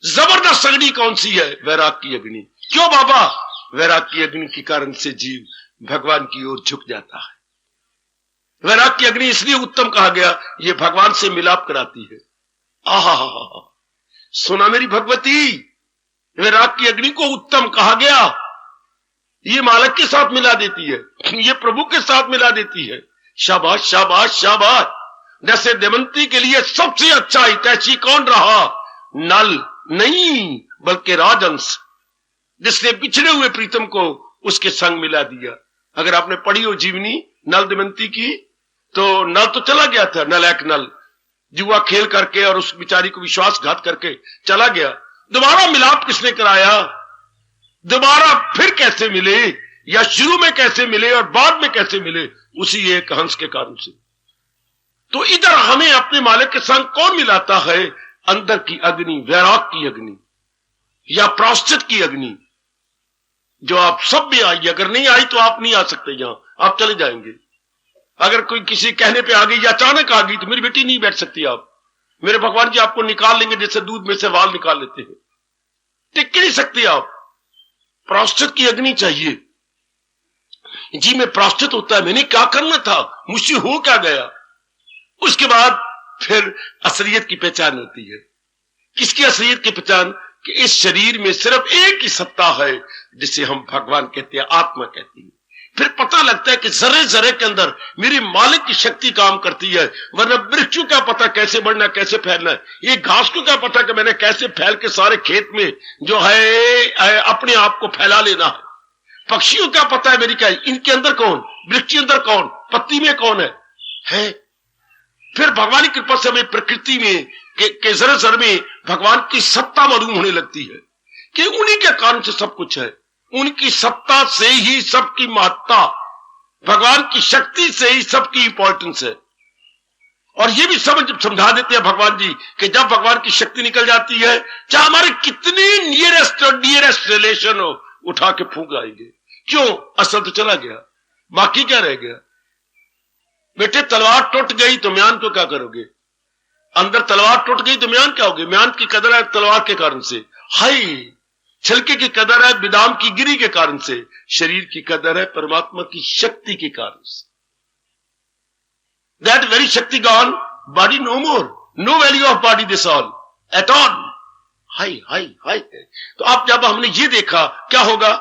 जबरदस्त अग्नि कौन सी है? वैराग की अग्नि। क्यों बाबा? वैराग की अग्नि के कारण से जीव भगवान की ओर झुक जाता है। वैराग की अग्नि इसलिए उत्तम कहा गया, ये भगवान से मिलाप कराती है। आहा, सुना मेरी भगवती, वैराग की अग्नि को उत्तम कहा गया। ये मालक के साथ मिला देती है, ये प्रभु के साथ मिला देती है। शाबाश, शाबाश, शाबाश। जैसे दमयंती के लिए सबसे अच्छा हितैषी कौन रहा? नल नहीं, बल्कि राजहंस, जिसने बिछड़े हुए प्रीतम को उसके संग मिला दिया। अगर आपने पढ़ी हो जीवनी नल दमयंती की, तो नल तो चला गया था, नलैक नल, जुआ खेल करके और उस बिचारी को विश्वासघात करके चला गया। दोबारा मिलाप किसने कराया? दोबारा फिर कैसे मिले, या शुरू में कैसे मिले और बाद में कैसे मिले? उसी एक हंस के कारण से। तो इधर हमें अपने मालिक के संग कौन मिलाता है? अंदर की अग्नि, वैराग की अग्नि या प्रायश्चित की अग्नि, जो आप सब में आई। अगर नहीं आई तो आप नहीं आ सकते, यहां आप चले जाएंगे। अगर कोई किसी कहने पे आ गई या अचानक आ गई तो मेरी बेटी नहीं बैठ सकती आप, मेरे भगवान जी आपको निकाल लेंगे जैसे दूध में से वाल निकाल लेते हैं, टिक नहीं सकती आप। प्रायश्चित की अग्नि चाहिए जी। मैं प्रायश्चित होता है, मैंने क्या करना था, मुझसे हो क्या गया। उसके बाद फिर असलियत की पहचान होती है। किसकी असलियत की पहचान? कि इस शरीर में सिर्फ एक ही सत्ता है जिसे हम भगवान कहते हैं, आत्मा कहती है। फिर पता लगता है कि जरे जरे के अंदर मेरे मालिक की शक्ति काम करती है, वरना वृक्षों का पता कैसे बढ़ना, कैसे फैलना है। ये घास को क्या पता कि मैंने कैसे फैल के सारे खेत में जो है अपने आप को फैला लेना है। पक्षियों का पता है मेरी क्या, इनके अंदर कौन, वृक्ष के अंदर कौन, पत्ती में कौन है? फिर भगवान की कृपा से हमें प्रकृति में के जरा जर में भगवान की सत्ता मालूम होने लगती है कि उन्हीं के कारण से सब कुछ है। उनकी सत्ता से ही सबकी महत्ता, भगवान की शक्ति से ही सबकी इंपॉर्टेंस है। और ये भी समझा देते हैं भगवान जी कि जब भगवान की शक्ति निकल जाती है, चाहे हमारे कितने नियरेस्ट और डियरेस्ट रिलेशन हो, उठा के फूंक आएंगे। क्यों? असल तो चला गया, बाकी क्या रह गया? बेटे तलवार टूट गई तो म्यान को क्या करोगे? अंदर तलवार टूट गई तो म्यान क्या होगी? म्यान की कदर है तलवार के कारण से, हाय छिलके की कदर है बिदाम की गिरी के कारण से, शरीर की कदर है परमात्मा की शक्ति के कारण से। That very shakti gone, body no more, no value of body this all at all. हाय हाय हाय। तो अब जब हमने ये देखा, क्या होगा,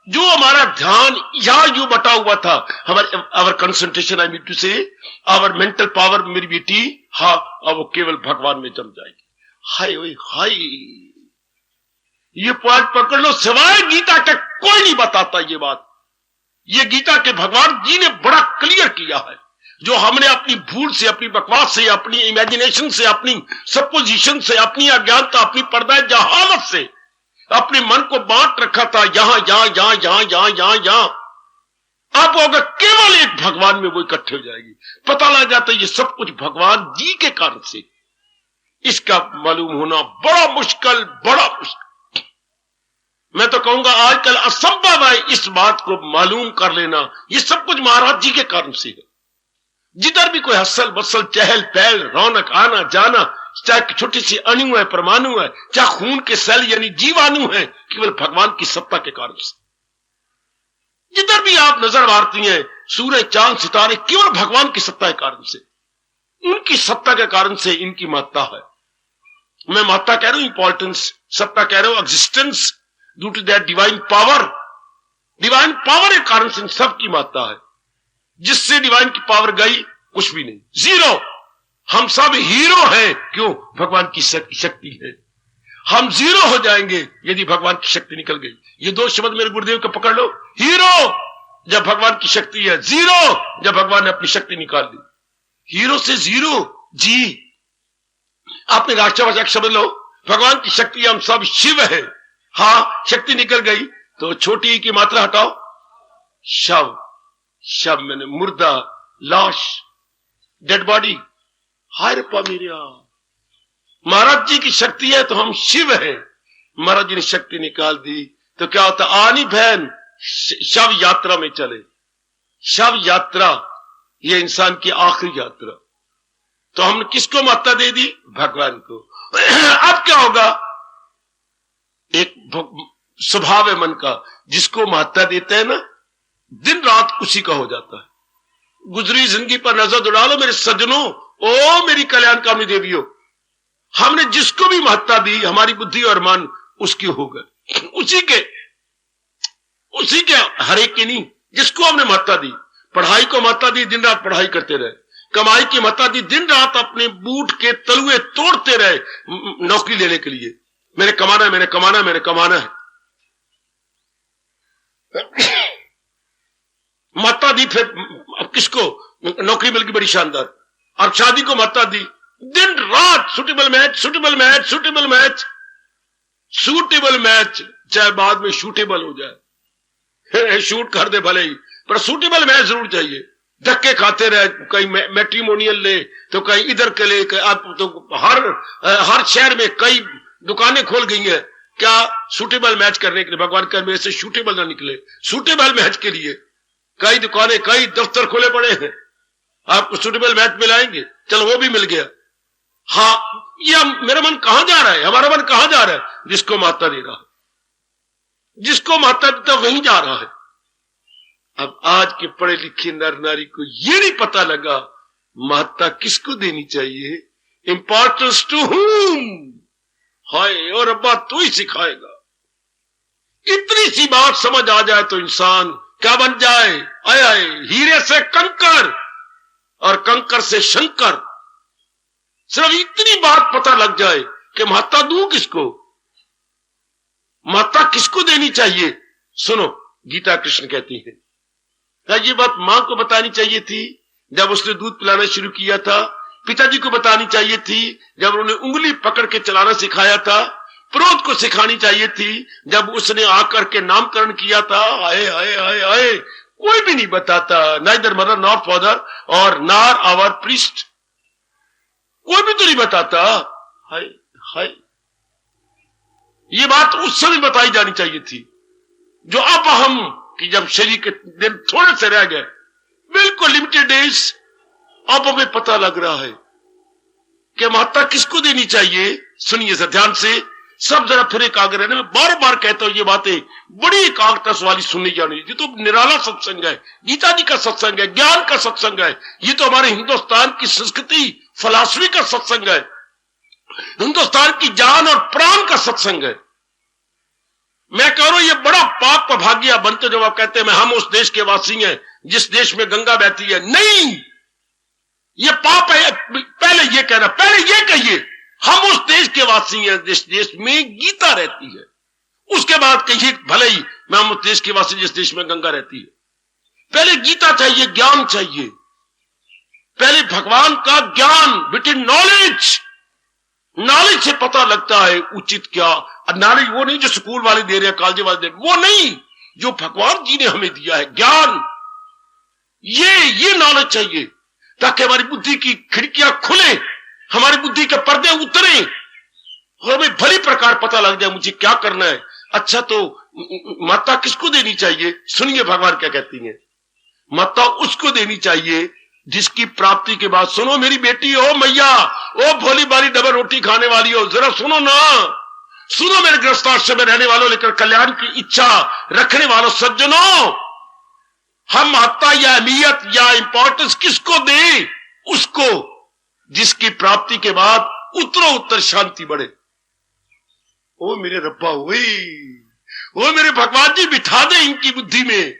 जो हमारा ध्यान यहां यूं बटा हुआ था, हमारे our concentration, I mean to say our mental power, मेरी बेटी, हाँ, अब वो केवल भगवान में जम जाएगी। हाय ओए हाय, ये पॉइंट पकड़ लो, सिवाय गीता के कोई नहीं बताता ये बात। ये गीता के भगवान जी ने बड़ा क्लियर किया है। जो हमने अपनी भूल से, अपनी बकवास से, अपनी इमेजिनेशन से, अपनी सपोजिशन से, अपनी अज्ञानता, अपनी पर्दा जहालत से अपने मन को बांट रखा था, यहां यहां यहां यहां यहां यहां यहां, अब अगर केवल एक भगवान में वो इकट्ठे हो जाएगी। पता लग जाता है ये सब कुछ भगवान जी के कारण से। इसका मालूम होना बड़ा मुश्किल, बड़ा मुश्किल। मैं तो कहूंगा आजकल असंभव है इस बात को मालूम कर लेना। ये सब कुछ महाराज जी के कारण से है। जिधर भी कोई हसल बसल, चहल पहल, रौनक, आना जाना, चाहे छोटी सी अणु है, परमाणु है, चाहे खून के सेल यानी जीवाणु है, केवल भगवान की सत्ता के कारण से। जिधर भी आप नजर मारती हैं, सूरज, चांद, सितारे, केवल भगवान की सत्ता के कारण से, उनकी सत्ता के कारण से इनकी महत्ता है। मैं महत्ता कह रहा हूं, इंपॉर्टेंस, सत्ता कह रहा हूं, existence, due to that divine power. Divine power के कारण से इन सब की महत्ता है। जिससे डिवाइन की पावर गई, कुछ भी नहीं, जीरो। हम सब हीरो हैं, क्यों? भगवान की शक्ति है। हम जीरो हो जाएंगे यदि भगवान की शक्ति निकल गई। ये दो शब्द मेरे गुरुदेव को पकड़ लो। हीरो जब भगवान की शक्ति है, जीरो जब भगवान ने अपनी शक्ति निकाल ली। हीरो से जीरो, जी आपने राष्ट्रभाषा शब्द लो, भगवान की शक्ति, हम सब शिव है। हाँ, शक्ति निकल गई तो छोटी की मात्रा हटाओ, शव, शव मैंने मुर्दा, लाश, डेड बॉडी। हाय रप्पा मेरिया, महाराज जी की शक्ति है तो हम शिव हैं। महाराज जी ने शक्ति निकाल दी तो क्या होता, आनी बहन शव यात्रा में चले। शव यात्रा ये इंसान की आखिरी यात्रा। तो हमने किसको महत्ता दे दी? भगवान को। अब क्या होगा, एक स्वभाव है मन का, जिसको महत्ता देते हैं ना, दिन रात उसी का हो जाता है। गुजरी जिंदगी पर नजर दौड़ा लो मेरे सज्जनों, ओ मेरी कल्याणकामी देवियों, हमने जिसको भी महत्ता दी, हमारी बुद्धि और मन उसकी हो गए, उसी के हर एक की नहीं। जिसको हमने महत्ता दी, पढ़ाई को महत्ता दी, दिन रात पढ़ाई करते रहे। कमाई की महत्ता दी, दिन रात अपने बूट के तलुए तोड़ते रहे नौकरी लेने के लिए। मैंने कमाना है, मैंने कमाना है, मैंने कमाना है। महत्ता दी, फिर किसको? नौकरी मिल गई बड़ी शानदार, और शादी को महत्ता दी, दिन रात suitable match, suitable match, suitable match, suitable match, चाहे बाद में शूटेबल हो जाए, शूट कर दे भले ही, पर सूटेबल मैच जरूर चाहिए। धक्के खाते रहे, कहीं मैट्रिमोनियल ले तो कहीं इधर के ले, अब तो हर शहर में कई दुकानें खोल गई हैं, क्या? सूटेबल मैच करने के लिए। भगवान कर मेरे से शूटेबल ना निकले, सूटेबल मैच के लिए कई दुकानें, कई दफ्तर खोले पड़े हैं, आपको सूटेबल मैच मिलाएंगे। चलो वो भी मिल गया। हाँ, ये मेरा मन कहां जा रहा है, हमारा मन कहां जा रहा है? जिसको महत्ता दे रहा है, जिसको महत्ता देता वहीं जा रहा है। अब आज के पढ़े लिखे नर नारी को ये नहीं पता लगा महत्ता किसको देनी चाहिए, इंपॉर्टेंस टू हुम। हाय और अब्बा तू ही सिखाएगा। इतनी सी बात समझ आ जाए तो इंसान क्या बन जाए? आए आए, हीरे से कंकर और कंकर से शंकर। सिर्फ इतनी बात पता लग जाए कि महत्ता दूं किसको, महत्ता किसको देनी चाहिए। सुनो, गीता कृष्ण कहती है, क्या ये बात मां को बतानी चाहिए थी जब उसने दूध पिलाना शुरू किया था? पिताजी को बतानी चाहिए थी जब उन्होंने उंगली पकड़ के चलाना सिखाया था? प्रोत को सिखानी चाहिए थी जब उसने आकर के नामकरण किया था? आए आए आए आए, कोई भी नहीं बताता, नाइदर मदर नॉर फादर और नॉर आवर प्रीस्ट, कोई भी तो नहीं बताता। हाय हाय, ये बात उस समय बताई जानी चाहिए थी। जो अब हम कि जब शरीर के दिन थोड़े से रह गए, बिल्कुल लिमिटेड डेज, अब हमें पता लग रहा है कि महत्ता किसको देनी चाहिए। सुनिए सर ध्यान से, सब जरा फिर एकाग्र रहना। मैं बार बार कहता हूं ये बातें बड़ी एकाग्रता से वाली सुननी जानी। ये तो निराला सत्संग है, गीता जी का सत्संग है, ज्ञान का सत्संग है। ये तो हमारे हिंदुस्तान की संस्कृति, फिलॉसफी का सत्संग है। हिंदुस्तान की जान और प्राण का सत्संग है। मैं कह रहा हूं ये बड़ा पाप का भाग्य बनते जब आप कहते हैं हम उस देश के वासी हैं जिस देश में गंगा बहती है। नहीं, ये पाप है। पहले ये कहना, पहले ये कहिए हम उस देश के वासी हैं जिस देश में गीता रहती है। उसके बाद कहिए भले ही मैं हम उस देश के वासी जिस देश में गंगा रहती है। पहले गीता चाहिए, ज्ञान चाहिए, पहले भगवान का ज्ञान, विट इन नॉलेज। नॉलेज से पता लगता है उचित क्या। नॉलेज वो नहीं जो स्कूल वाले दे रहे हैं, कॉलेज वाले दे रहे हैं, वो नहीं, जो भगवान जी ने हमें दिया है ज्ञान, ये नॉलेज चाहिए ताकि हमारी बुद्धि की खिड़कियां खुले, हमारी बुद्धि के पर्दे उतरे और हमें भली प्रकार पता लग जाए मुझे क्या करना है। अच्छा, तो माता किसको देनी चाहिए? सुनिए भगवान क्या कहती हैं। माता उसको देनी चाहिए जिसकी प्राप्ति के बाद, सुनो मेरी बेटी, ओ मैया, ओ भोली बारी डबल रोटी खाने वाली हो, जरा सुनो ना, सुनो मेरे गृहस्थाश्रम में रहने वालों, लेकर कल्याण की इच्छा रखने वालों सज्जनों, हम महत्ता या अहमियत या इंपॉर्टेंस किसको दें? उसको जिसकी प्राप्ति के बाद उत्तरो उत्तर शांति बढ़े। ओ मेरे रब्बा, ओ मेरे भगवान जी, बिठा दे इनकी बुद्धि में।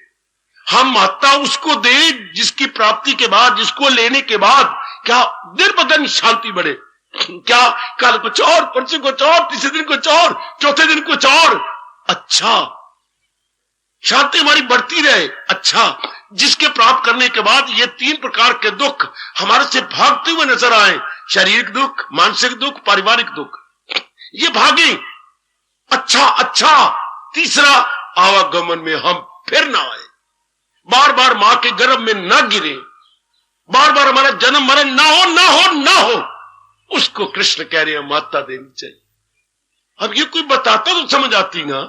हम महत्ता उसको दे जिसकी प्राप्ति के बाद, जिसको लेने के बाद क्या दिन ब दिन शांति बढ़े। क्या कल कुछ और, परसों कुछ और, तीसरे दिन कुछ और, चौथे दिन कुछ और। अच्छा, शांति हमारी बढ़ती रहे। अच्छा, जिसके प्राप्त करने के बाद ये 3 प्रकार के दुख हमारे से भागते हुए नजर आए, शारीरिक दुख, मानसिक दुख, पारिवारिक दुख, ये भागे। अच्छा, तीसरा, आवागमन में हम फिर ना आए, बार बार मां के गर्भ में ना गिरे, बार बार हमारा जन्म मरण ना हो। उसको कृष्ण कह रहे हैं माता देनी चाहिए। अब ये कोई बताता तो समझ आती ना।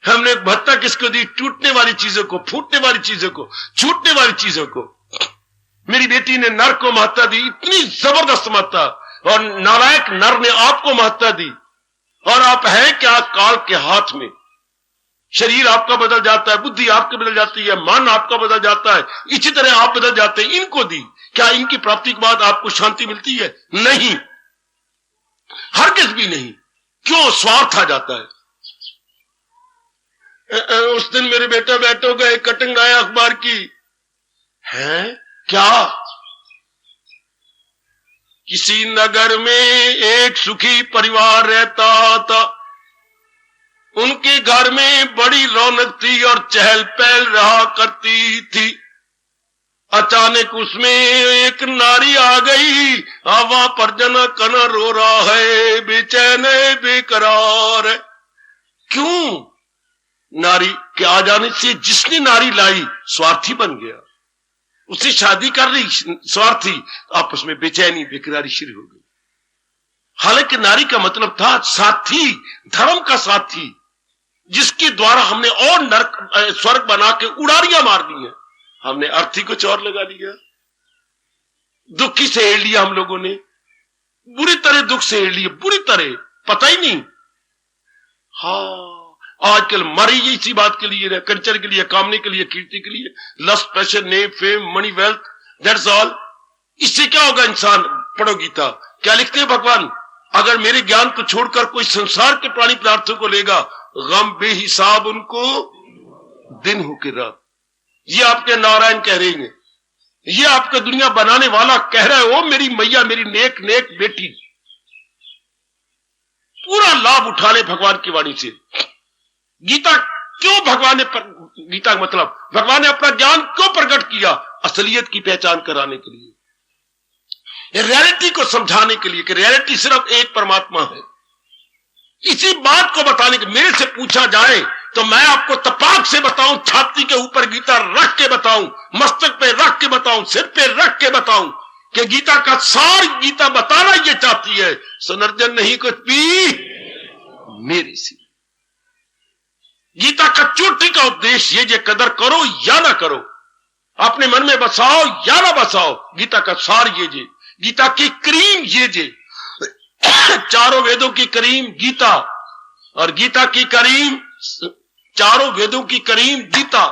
हमने भत्ता किसको दी? टूटने वाली चीजों को, फूटने वाली चीजों को, छूटने वाली चीजों को। मेरी बेटी ने नर को महत्ता दी, इतनी जबरदस्त महत्ता, और नालायक नर ने आपको महत्ता दी। और आप हैं क्या? काल के हाथ में। शरीर आपका बदल जाता है, बुद्धि आपकी बदल जाती है, मन आपका बदल जाता है, इसी तरह आप बदल जाते हैं। इनको दी, क्या इनकी प्राप्ति के बाद आपको शांति मिलती है? नहीं, हरगिज भी नहीं। क्यों? स्वार्थ आ जाता है। उस दिन मेरे बेटा बैठो गए, कटिंग आया अखबार की है क्या? किसी नगर में एक सुखी परिवार रहता था। उनके घर में बड़ी रौनक थी और चहल पहल रहा करती थी। अचानक उसमें एक नारी आ गई। हवा पर जना कना रो रहा है, बेचैन बेकरार है। क्यों? नारी के आ जाने से जिसने नारी लाई स्वार्थी बन गया, उससे शादी कर ली स्वार्थी, आपस में बेचैनी बेकरारी शुरू हो गई। हालांकि नारी का मतलब था साथी, धर्म का साथी, जिसके द्वारा हमने और नरक स्वर्ग बना के उड़ारियां मार दी है। हमने अर्थी कुछ और लगा लिया, दुखी से हेड़ लिया हम लोगों ने, बुरी तरह दुख से हेड़ लिया, बुरी तरह, पता ही नहीं। हाँ, आजकल मरी इसी बात के लिए, कल्चर के लिए, कामने के लिए, कीर्ति के लिए, lust, passion, name, fame, money, wealth, that's all. इससे क्या होगा? इंसान, पढ़ो गीता, क्या लिखते हैं भगवान? अगर मेरे ज्ञान को छोड़कर कोई संसार के प्राणी पदार्थों को लेगा, गम बेहिसाब उनको दिन हो के रात। ये आपके नारायण कह रहे हैं, ये आपका दुनिया बनाने वाला कह रहा है। ओ मेरी मैया, मेरी नेक नेक बेटी, पूरा लाभ उठा ले भगवान की वाणी से। गीता क्यों भगवान ने, गीता का मतलब भगवान ने अपना ज्ञान क्यों प्रकट किया? असलियत की पहचान कराने के लिए, रियलिटी को समझाने के लिए कि रियलिटी सिर्फ एक परमात्मा है। इसी बात को बताने के, मेरे से पूछा जाए तो मैं आपको तपाक से बताऊं, छाती के ऊपर गीता रख के बताऊं, मस्तक पे रख के बताऊं, सिर पे रख के बताऊं कि गीता का सार गीता बताना ये चाहती है, सुनर्जन नहीं कुछ भी मेरी सी। गीता का चोटी का उद्देश्य ये, कदर करो या ना करो, अपने मन में बसाओ या ना बसाओ, गीता का सार ये जे, गीता की क्रीम ये जे, चारों वेदों की करीम गीता, और गीता की करीम, चारों वेदों की करीम गीता,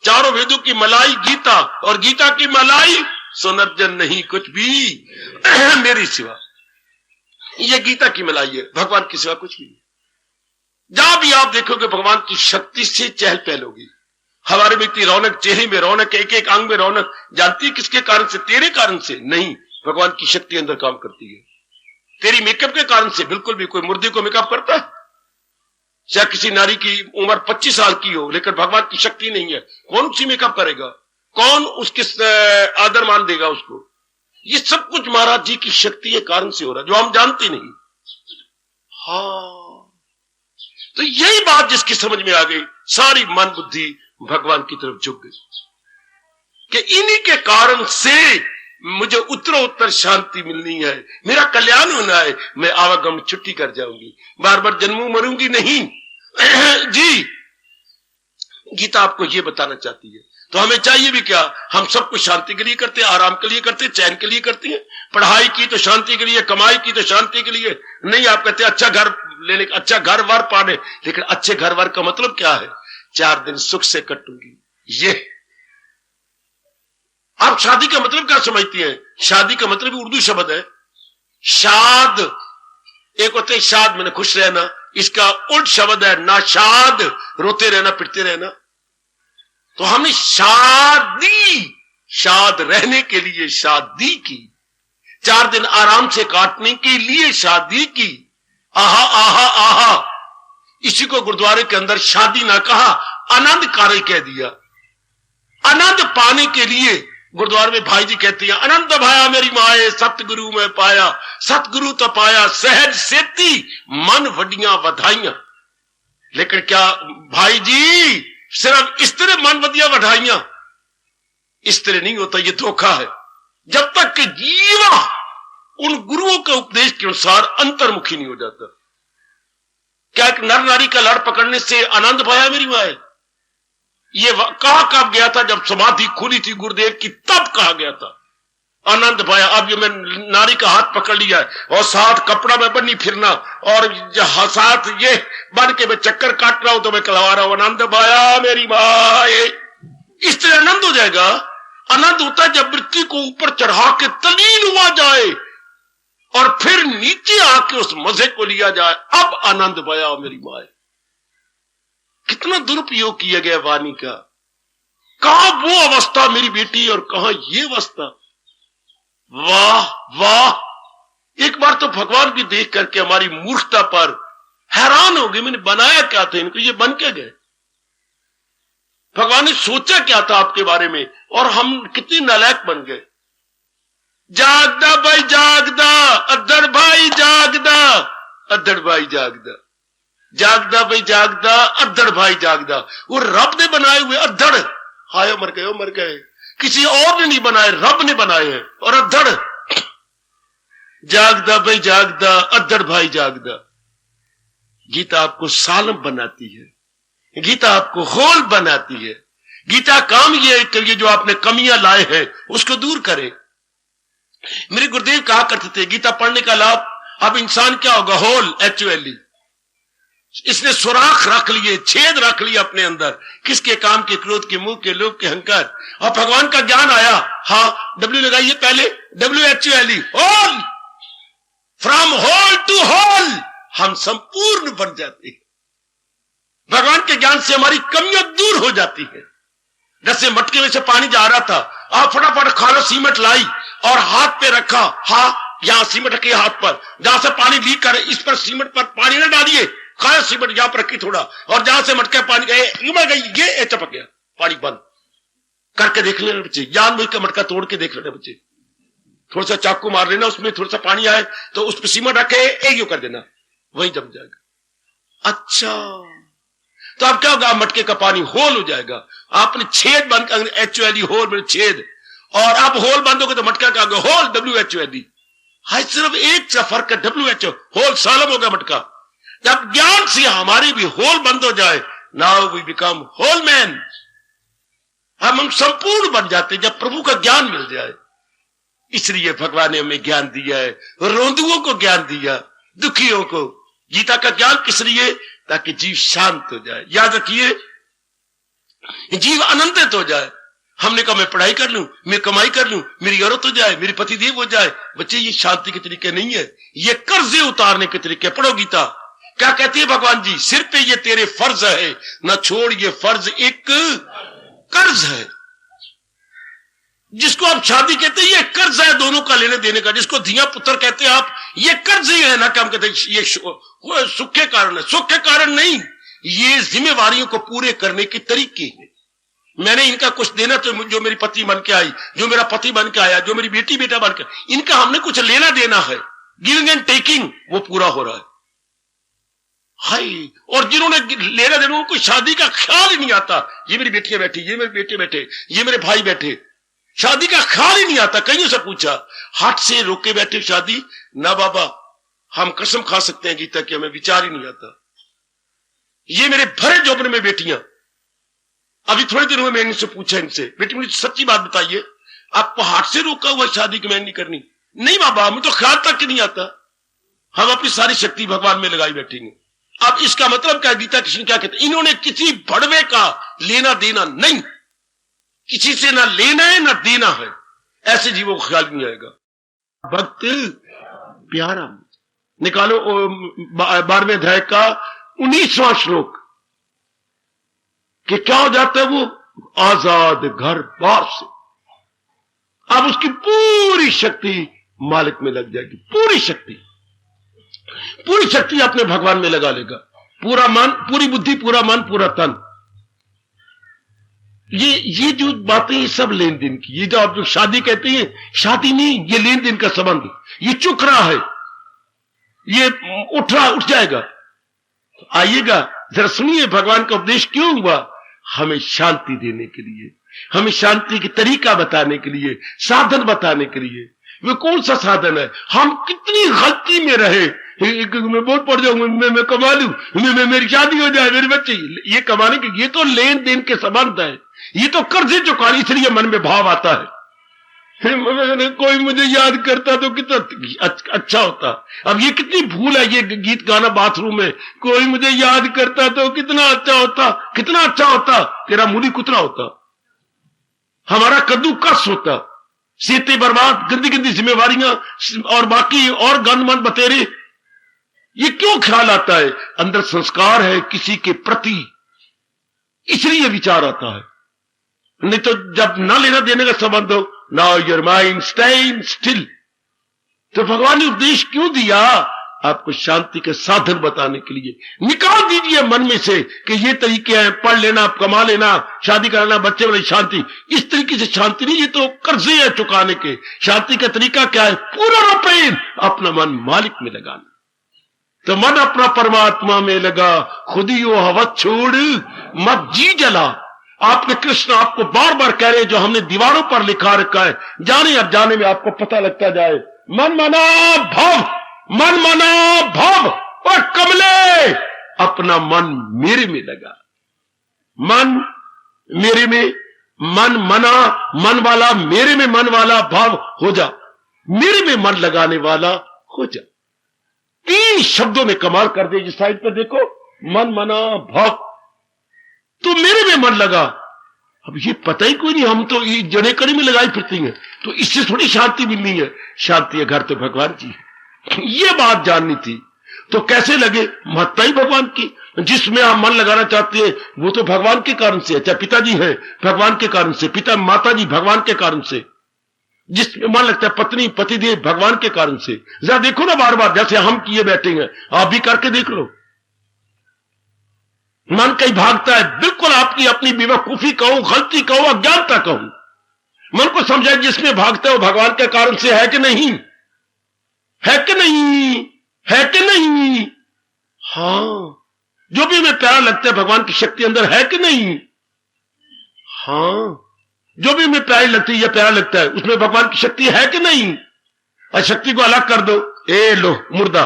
चारों वेदों की मलाई गीता, और गीता की मलाई सुनर्जन नहीं कुछ भी मेरी सिवा। ये गीता की मलाई है, भगवान की सिवा कुछ भी नहीं। जहां भी आप देखोगे भगवान की शक्ति से चहल पहल होगी। हमारे में इतनी रौनक, चेहरे में रौनक, एक एक अंग में रौनक, जानती है किसके कारण से? तेरे कारण से नहीं, भगवान की शक्ति अंदर काम करती है। तेरी मेकअप के कारण से बिल्कुल भी। कोई मुर्दे को मेकअप करता है? चाहे किसी नारी की उम्र 25 साल की हो, लेकिन भगवान की शक्ति नहीं है, कौन सी मेकअप करेगा? कौन उसके आदर मान देगा उसको? ये सब कुछ महाराज जी की शक्ति के कारण से हो रहा है, जो हम जानते नहीं। हाँ, तो यही बात जिसकी समझ में आ गई, सारी मन बुद्धि भगवान की तरफ झुक गई कि इन्हीं के कारण से मुझे उत्तरोत्तर शांति मिलनी है, मेरा कल्याण होना है, मैं आवागमन छुट्टी कर जाऊंगी, बार बार जन्मू मरूंगी नहीं। जी, गीता आपको यह बताना चाहती है। तो हमें चाहिए भी क्या? हम सब कुछ शांति के लिए करते हैं, आराम के लिए करते हैं, चैन के लिए करते हैं। पढ़ाई की तो शांति के लिए, कमाई की तो शांति के लिए नहीं। आप कहते हैं अच्छा घर लेने, अच्छा घर वर पाने, लेकिन अच्छे घर वर का मतलब क्या है? 4 दिन सुख से कटूंगी। ये आप शादी का मतलब क्या समझती हैं? शादी का मतलब उर्दू शब्द है शाद। एक होते है शाद मैंने खुश रहना, इसका उल्ट शब्द है नाशाद, रोते रहना, पिटते रहना। तो हमने शादी, शाद रहने के लिए शादी की, 4 दिन आराम से काटने के लिए शादी की। आहा आहा आहा, इसी को गुरुद्वारे के अंदर शादी ना कहा, आनंद कार्य कह दिया। आनंद पाने के लिए गुरुद्वारे में भाई जी कहते हैं, आनंद भाया मेरी माए सतगुरु में पाया, सतगुरु तो पाया सहज सेती मन वडियां वधाइयां। लेकिन क्या भाई जी सिर्फ इस तरह मन वडियां वधाइयां? इस तरह नहीं होता, ये धोखा है। जब तक कि जीवा उन गुरुओं के उपदेश के अनुसार अंतर्मुखी नहीं हो जाता। क्या एक नर नारी का लड़ पकड़ने से आनंद पाया मेरी माए? ये कहा कब गया था? जब समाधि खुली थी गुरुदेव की, तब कहा गया था आनंद पाया। अब ये मैं नारी का हाथ पकड़ लिया है और साथ कपड़ा में बनी फिरना, और साथ ये बन के मैं चक्कर काट रहा हूं तो मैं कहवा रहा हूं आनंद पाया मेरी माए। इस तरह आनंद हो जाएगा। आनंद होता है जब वृत्ति को ऊपर चढ़ा के तलीन हुआ जाए और फिर नीचे आके उस मजे को लिया जाए, अब आनंद पाया मेरी माए। कितना दुरुपयोग किया गया वाणी का। कहां वो अवस्था मेरी बेटी और कहां ये अवस्था। वाह वाह, एक बार तो भगवान भी देख करके हमारी मूर्खता पर हैरान हो गए। मैंने बनाया क्या था इनको, ये बन के गए। भगवान ने सोचा क्या था आपके बारे में, और हम कितनी नालायक बन गए। जागदा भाई जागदा, अद्दड़ भाई जागदा, अद्दड़ भाई जागदा, जागदा भाई जागदा, अद्दड़ भाई जागदा। वो रब ने बनाए हुए अद्दड़, हाय मर गए, मर गए। किसी और ने नहीं बनाए, रब ने बनाए हैं। और अद्दड़, जागदा भाई जागदा, अद्दड़ भाई जागदा। गीता आपको सालम बनाती है, गीता आपको होल बनाती है। गीता काम ये करिए जो आपने कमियां लाए हैं उसको दूर करे। मेरे गुरुदेव कहा करते थे गीता पढ़ने का लाभ, अब इंसान क्या होगा? Hole, HOLE। इसने सुराख रख लिए, छेद रख लिया अपने अंदर। किसके? काम के, क्रोध के, मुंह के, लोभ के, अहंकार। और भगवान का ज्ञान आया, हाँ W लगाइए पहले, WHOLE, whole. From hole to whole हम संपूर्ण बन जाते हैं। भगवान के ज्ञान से हमारी कमियां दूर हो जाती है। जैसे मटके में से पानी जा रहा था, आप फटाफट खाना सीमेंट लाई और हाथ पे रखा, हाँ यहां सीमेंट रखिए हाथ पर, जहां से पानी लीक करे इस पर सीमेंट पर पानी न डालिए, खाया सीमेंट यहां पर रखी थोड़ा, और जहां से मटके पानी गए ये चपक गया, पानी बंद करके देख लेना बच्चे। जान बुझ के मटका तोड़ के देख लेना बच्चे, थोड़ा सा चाकू मार लेना, उसमें थोड़ा सा पानी आए तो उस पर सीमेंट रखे एक कर देना, वही जम जाएगा। अच्छा, तो अब क्या होगा? मटके का पानी होल हो जाएगा। आपने छेद बंद कर, HOLE होल में छेद, और अब होल बंद हो गए तो मटका का होल, WHOLE। हाय, सिर्फ एक सा फर्क है, WHO होल सालम होगा मटका। जब ज्ञान से हमारी भी होल बंद हो जाए, now we become whole man. हम संपूर्ण बन जाते जब प्रभु का ज्ञान मिल जाए। इसलिए भगवान ने हमें ज्ञान दिया है, रोंदुओं को ज्ञान दिया, दुखियों को। गीता का ज्ञान किस लिए? ताकि जीव शांत हो जाए। याद रखिए, जीव आनंदित हो जाए। हमने कहा मैं पढ़ाई कर लूं, मैं कमाई कर लूं, मेरी औरत हो जाए, मेरी पति देव हो जाए। बच्चे ये शांति के तरीके नहीं है, ये कर्जे उतारने के तरीके। पढ़ो गीता, क्या कहती है भगवान जी, सिर पे ये तेरे फर्ज है, ना छोड़ ये फर्ज एक कर्ज है। जिसको आप शादी कहते हैं ये कर्ज है दोनों का लेने देने का। जिसको धिया पुत्र कहते हैं आप, ये कर्ज ही है ना। क्या हम कहते हैं ये सुख के कारण है? सुख के कारण नहीं, ये जिम्मेवारियों को पूरे करने के तरीके हैं। मैंने इनका कुछ देना, तो जो मेरी पति बन के आई, जो मेरा पति बन के आया, जो मेरी बेटी बेटा बन के, इनका हमने कुछ लेना देना है, गिविंग एंड टेकिंग, वो पूरा हो रहा है। हाय, और जिन्होंने लेना देना, उनको शादी का ख्याल ही नहीं आता। ये मेरी बेटियां बैठी, ये मेरे बेटे बैठे, ये मेरे भाई बैठे, शादी का ख्याल ही नहीं आता। कईयों से पूछा, हाथ से रोके बैठे शादी ना बाबा, हम कसम खा सकते हैं गीता की, हमें विचार ही नहीं आता। ये मेरे भरे जोबन में बेटियां, अभी थोड़े दिन हुए, मैंने इनसे पूछा, इनसे बेटी मुझे सच्ची बात बताइए, आपको हाथ से रोका हुआ शादी की मैं नहीं करनी? नहीं बाबा, हमें तो ख्याल तक नहीं आता, हम अपनी सारी शक्ति भगवान में लगाई बैठेंगे। अब इसका मतलब क्या? गीता कृष्ण क्या कहते हैं? इन्होंने किसी भड़वे का लेना देना नहीं, किसी से ना लेना है ना देना है, ऐसे जीवों को ख्याल नहीं आएगा। भक्त प्यारा, निकालो 12वें अध्याय का 19वां श्लोक, कि क्या हो जाता है? वो आजाद घर बार से, अब उसकी पूरी शक्ति मालिक में लग जाएगी। पूरी शक्ति अपने भगवान में लगा लेगा। पूरा मन, पूरी बुद्धि, पूरा मन, पूरा तन। ये जो बातें, ये सब लेन देन की। ये जो आप जो शादी कहते हैं, शादी नहीं, ये लेन देन का संबंध। ये चुक रहा है, ये उठ जाएगा। आइएगा जरा सुनिए, भगवान का उपदेश क्यों हुआ? हमें शांति देने के लिए, हमें शांति की तरीका बताने के लिए, साधन बताने के लिए। वो कौन सा साधन है? हम कितनी गलती में रहे, मैं बहुत पड़ जाऊंगा, मैं कमा लूं, मेरी शादी हो जाए, मेरे बच्चे, ये कमाने के, ये तो लेन देन के संबंध है, ये तो कर्जे चुकाने। इसलिए मन में भाव आता है, कोई मुझे याद करता तो कितना अच्छा होता। अब ये कितनी भूल है, ये गीत गाना बाथरूम में, कोई मुझे याद करता तो कितना अच्छा होता, कितना अच्छा होता, तेरा मूली कुतरा होता, हमारा कद्दू कस होता, सीते बर्बाद, गंदी गंदी जिम्मेवारियां और बाकी और गंदमंद बतेरे। ये क्यों ख्याल आता है? अंदर संस्कार है किसी के प्रति, इसलिए विचार आता है। नहीं तो जब ना लेना देने का संबंध हो, now your mind stand still. तो भगवान ने उपदेश क्यों दिया? आपको शांति के साधन बताने के लिए। निकाल दीजिए मन में से कि ये तरीके हैं, पढ़ लेना, कमा लेना, शादी कराना, बच्चे वाली शांति। इस तरीके से शांति नहीं, ये तो कर्जे है चुकाने के। शांति का तरीका क्या है? पूरा रूपेण अपना मन मालिक में लगाना। तो मन अपना परमात्मा में लगा, खुद ही वो हवा छोड़ मत जी जला। आपके कृष्ण आपको बार बार कह रहे हैं, जो हमने दीवारों पर लिखा रखा है, जाने अब जाने में आपको पता लगता जाए। मन मना भव, मन मना भव, और कमले अपना मन मेरे में लगा। मन मेरे में, मन मना, मन वाला मेरे में, मन वाला भाव हो जा, मेरे में मन लगाने वाला हो जा। 3 शब्दों में कमाल कर दे। जिस साइड पर देखो, मन मना भाव, तो मेरे में मन लगा। अब ये पता ही कोई नहीं, हम तो ये जड़े कड़ी में लगाई फिरती हैं, तो इससे थोड़ी शांति मिलनी है। शांति है घर तो भगवान जी है, ये बात जाननी थी। तो कैसे लगे? महत्ता ही भगवान की। जिसमें आप मन लगाना चाहते हैं वो तो भगवान के कारण से है। चाहे पिताजी है भगवान के कारण से, पिता माता जी भगवान के कारण से, जिसमें मन लगता है पत्नी पतिदेव भगवान के कारण से। जरा देखो ना, बार बार जैसे हम किए बैठे हैं, आप भी करके देख लो। मन कहीं भागता है, बिल्कुल आपकी अपनी बेवकूफी कहूं, गलती कहूं, अज्ञानता कहूं। मन को समझाए जिसमें भागता है वो भगवान के कारण से है कि नहीं? है कि नहीं? है कि नहीं? हाँ, जो भी हमें प्यारा लगता है भगवान की शक्ति अंदर है कि नहीं? हाँ, जो भी हमें प्यारी लगती है या प्यारा लगता है उसमें भगवान की शक्ति है कि नहीं? और शक्ति को अलग कर दो, ए लो मुर्दा,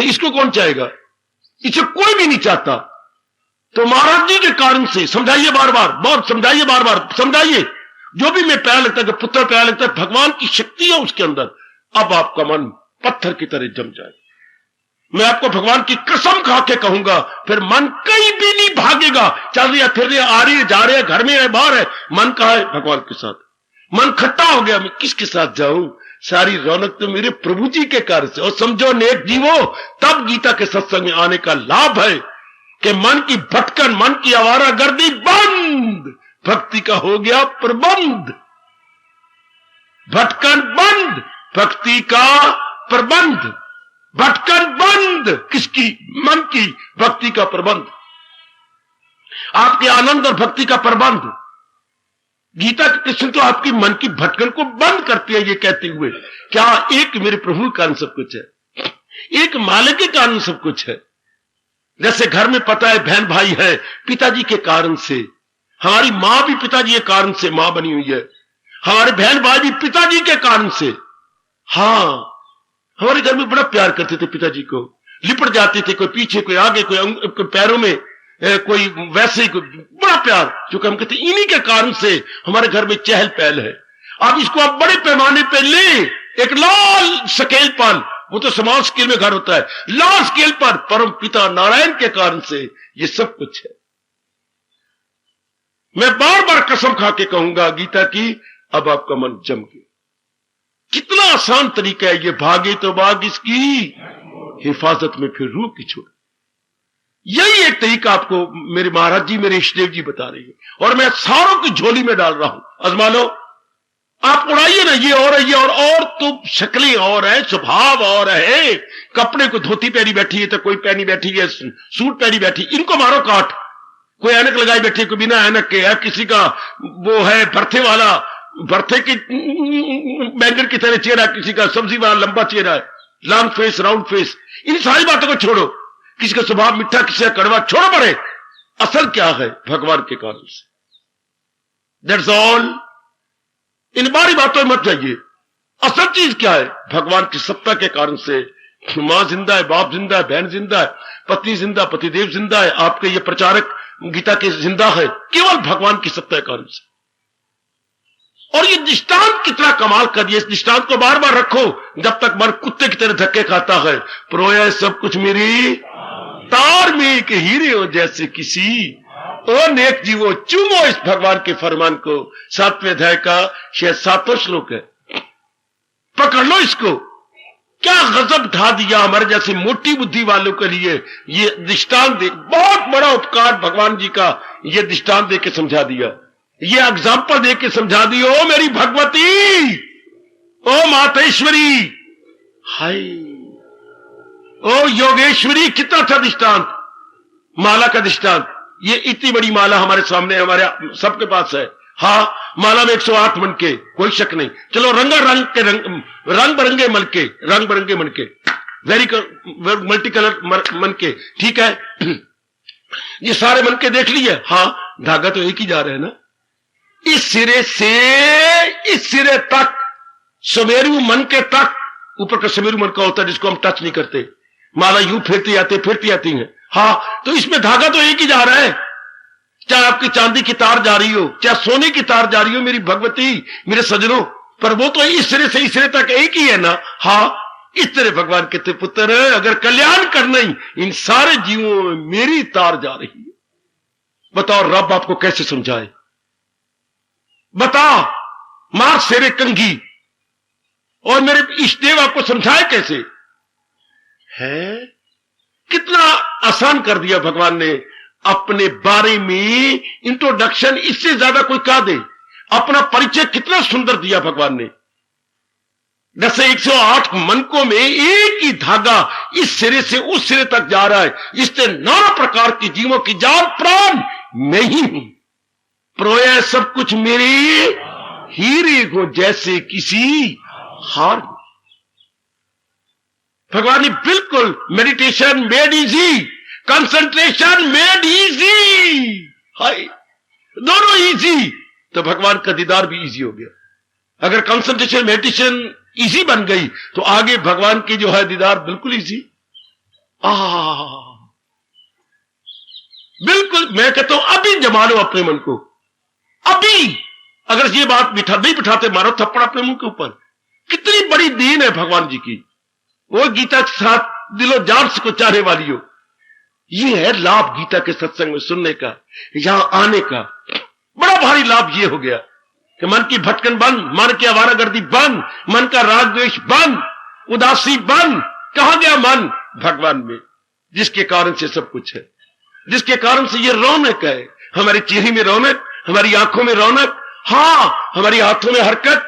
इसको कौन चाहेगा? इसे कोई भी नहीं चाहता। तो महाराज जी के कारण से समझाइए बार बार, बहुत समझाइए, बार बार समझाइए। जो भी मैं प्यारा लगता है, जो पुत्र प्यारा लगता है, भगवान की शक्ति है उसके अंदर। अब आपका मन पत्थर की तरह जम जाए। मैं आपको भगवान की कसम खा के कहूंगा, फिर मन कहीं भी नहीं भागेगा। चल रही है, फिर रही है, आ रही है, जा रहे हैं, घर में है, बाहर है, मन कहाँ है? भगवान के साथ। मन खट्टा हो गया, मैं किसके साथ जाऊं? सारी रौनक तो मेरे प्रभु जी के कार्य से। और समझो नेक जीवो, तब गीता के सत्संग में आने का लाभ है कि मन की भटकन, मन की आवारागर्दी बंद, भक्ति का हो गया प्रबंध। भटकन बंद, भक्ति का प्रबंध। भटकन बंद किसकी? मन की। भक्ति का प्रबंध, आपके आनंद और भक्ति का प्रबंध। गीता के कृष्ण तो आपकी मन की भटकन को बंद करते हैं, ये कहते हुए क्या एक मेरे प्रभु के कारण सब कुछ है, एक मालिक के कारण सब कुछ है। जैसे घर में पता है बहन भाई है, पिताजी के कारण से। हमारी मां भी पिताजी के कारण से मां बनी हुई है, हमारे बहन भाई भी पिताजी के कारण से। हाँ, हमारे घर में बड़ा प्यार करते थे पिताजी को, लिपट जाते थे, कोई पीछे कोई आगे, कोई पैरों में, कोई वैसे, कोई बड़ा प्यार। जो हम कहते इन्हीं के कारण से हमारे घर में चहल पहल है। अब इसको आप बड़े पैमाने पे ले, एक लाल स्केल पर, वो तो समाज स्केल में घर होता है, लाल स्केल पर परम पिता नारायण के कारण से ये सब कुछ है। मैं बार बार कसम खा के कहूंगा गीता की, अब आपका मन जम गया। कितना आसान तरीका है ये, भागे तो भाग इसकी हिफाजत में, फिर रूह की छोड़। यही एक तरीका आपको मेरे महाराज जी, मेरे इष्टदेव जी बता रही है, और मैं सारों की झोली में डाल रहा हूं। आजमा लो, आप उड़ाइए ना, ये और है, ये और तो शक्लें और है, स्वभाव और है। कपड़े को धोती पहनी बैठी है, तो कोई पहनी बैठी है सूट पहनी बैठी, इनको मारो काट। कोई ऐनक लगाई बैठी है, कोई बिना ऐनक के है, किसी का वो है भरथे वाला, भरथे की बैंगन की तरह चेहरा, किसी का सब्जी वाला लंबा चेहरा है, लॉन्ग फेस, राउंड फेस। इन सारी बातों को छोड़ो, किसी का स्वभाव मीठा, किसी का कड़वा, छोड़ो पड़े। असल क्या है? भगवान के कारण से। That's all. इन बारी बातों में मत जाइए। असल चीज क्या है? भगवान की सत्ता के कारण से। मां जिंदा है, बाप जिंदा है, बहन जिंदा है, पत्नी जिंदा, पतिदेव जिंदा है, आपके ये प्रचारक गीता के जिंदा है, केवल भगवान की सत्ता के कारण से। और ये दृष्टांत कितना कमाल कर दिया। इस दृष्टांत को बार बार रखो जब तक मन कुत्ते की तरह धक्के खाता है। प्रोया सब कुछ मेरी तार में के हीरे हो जैसे किसी। ओ नेक जीवो, चूमो इस भगवान के फरमान को। 7वें अध्याय का शायद 7वां श्लोक है, पकड़ लो इसको। क्या गजब ढा दिया हमारे जैसे मोटी बुद्धि वालों के लिए ये दृष्टांत दे। बहुत बड़ा उपकार भगवान जी का, ये दृष्टांत दे के समझा दिया, ये एग्जाम्पल दे के समझा दी। ओ मेरी भगवती, ओ मातेश्वरी, हाय, ओ योगेश्वरी। कितना अच्छा दृष्टांत, माला का दृष्टांत। ये इतनी बड़ी माला हमारे सामने, हमारे सबके पास है। हाँ, माला में 108 मनके, कोई शक नहीं। चलो रंग बिरंगे मनके, रंग बिरंगे मनके, मल्टी कलर मनके, ठीक है। ये सारे मनके देख लिए। हाँ, धागा तो एक ही जा रहे हैं ना, इस सिरे से इस सिरे तक, समेरु मन के तक। ऊपर का समेरु मन का होता है जिसको हम टच नहीं करते। माला यूं फिरती आती है। हाँ, तो इसमें धागा तो एक ही जा रहा है, चाहे आपकी चांदी की तार जा रही हो, चाहे सोने की तार जा रही हो, मेरी भगवती, मेरे सजनों, पर वो तो इस सिरे से इस सिरे तक एक ही है ना। हाँ, इस तरह भगवान कहते पुत्र, अगर कल्याण करना ही, इन सारे जीवों में मेरी तार जा रही है। बताओ रब आपको कैसे समझाए? बता, मार सेरे कंघी, और मेरे इष्टदेव आपको समझाए कैसे? है कितना आसान कर दिया भगवान ने अपने बारे में इंट्रोडक्शन। इससे ज्यादा कोई क्या दे? अपना परिचय कितना सुंदर दिया भगवान ने। जैसे 108 मनकों में एक ही धागा इस सिरे से उस सिरे तक जा रहा है। इससे नाना प्रकार की जीवों की जान प्राण नहीं हूं। प्रोया सब कुछ मेरे हीरे को जैसे किसी हार। भगवान ने बिल्कुल meditation made easy, concentration made easy, हाय, दोनों इजी। तो भगवान का दीदार भी इजी हो गया। अगर कंसंट्रेशन मेडिटेशन इजी बन गई तो आगे भगवान की जो है दीदार बिल्कुल इजी। बिल्कुल, मैं कहता हूं अभी जमा लो अपने मन को, अभी। अगर ये बात नहीं बिठाते, मारो थप्पड़ अपने मुंह के ऊपर। कितनी बड़ी दीन है भगवान जी की। वो गीता के साथ दिलो जान को चाहने वाली हो। ये है लाभ गीता के सत्संग में सुनने का, यहां आने का। बड़ा भारी लाभ ये हो गया कि मन की भटकन बंद, मन की आवारागर्दी बंद, मन का राग द्वेष बंद, उदासी बंद। कहां गया मन? भगवान में, जिसके कारण से सब कुछ है, जिसके कारण से ये रौनक है। हमारे चेहरे में रौनक, हमारी आंखों में रौनक, हां हमारी हाथों में हरकत,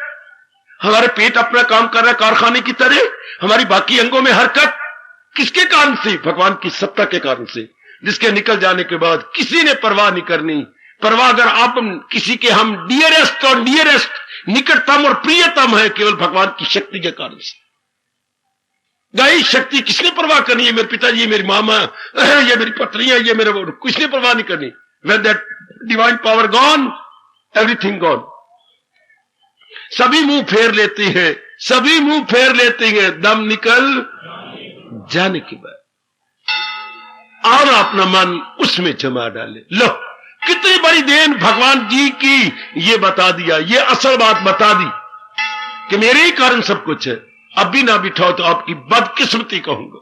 हमारे पेट अपना काम कर रहा है कारखाने की तरह, हमारी बाकी अंगों में हरकत। किसके कारण से? भगवान की सत्ता के कारण से, जिसके निकल जाने के बाद किसी ने परवाह नहीं करनी। परवाह अगर आप किसी के, हम डियरेस्ट और नियरेस्ट, निकटतम और प्रियतम है केवल भगवान की शक्ति के कारण से। गाय शक्ति किसने परवाह करनी है? मेरे पिताजी, ये मेरी मामा, ये मेरी पत्नियां, ये मेरे, किसने परवाह नहीं करनी। When that divine power gone, everything gone। सभी मुंह फेर लेते हैं, सभी मुंह फेर लेते हैं दम निकल जाने के बाद, और अपना मन उसमें जमा डाले। लो कितनी बड़ी देन भगवान जी की, ये बता दिया, ये असल बात बता दी कि मेरे ही कारण सब कुछ है। अब भी ना बिठाओ तो आपकी बदकिस्मती कहूंगा।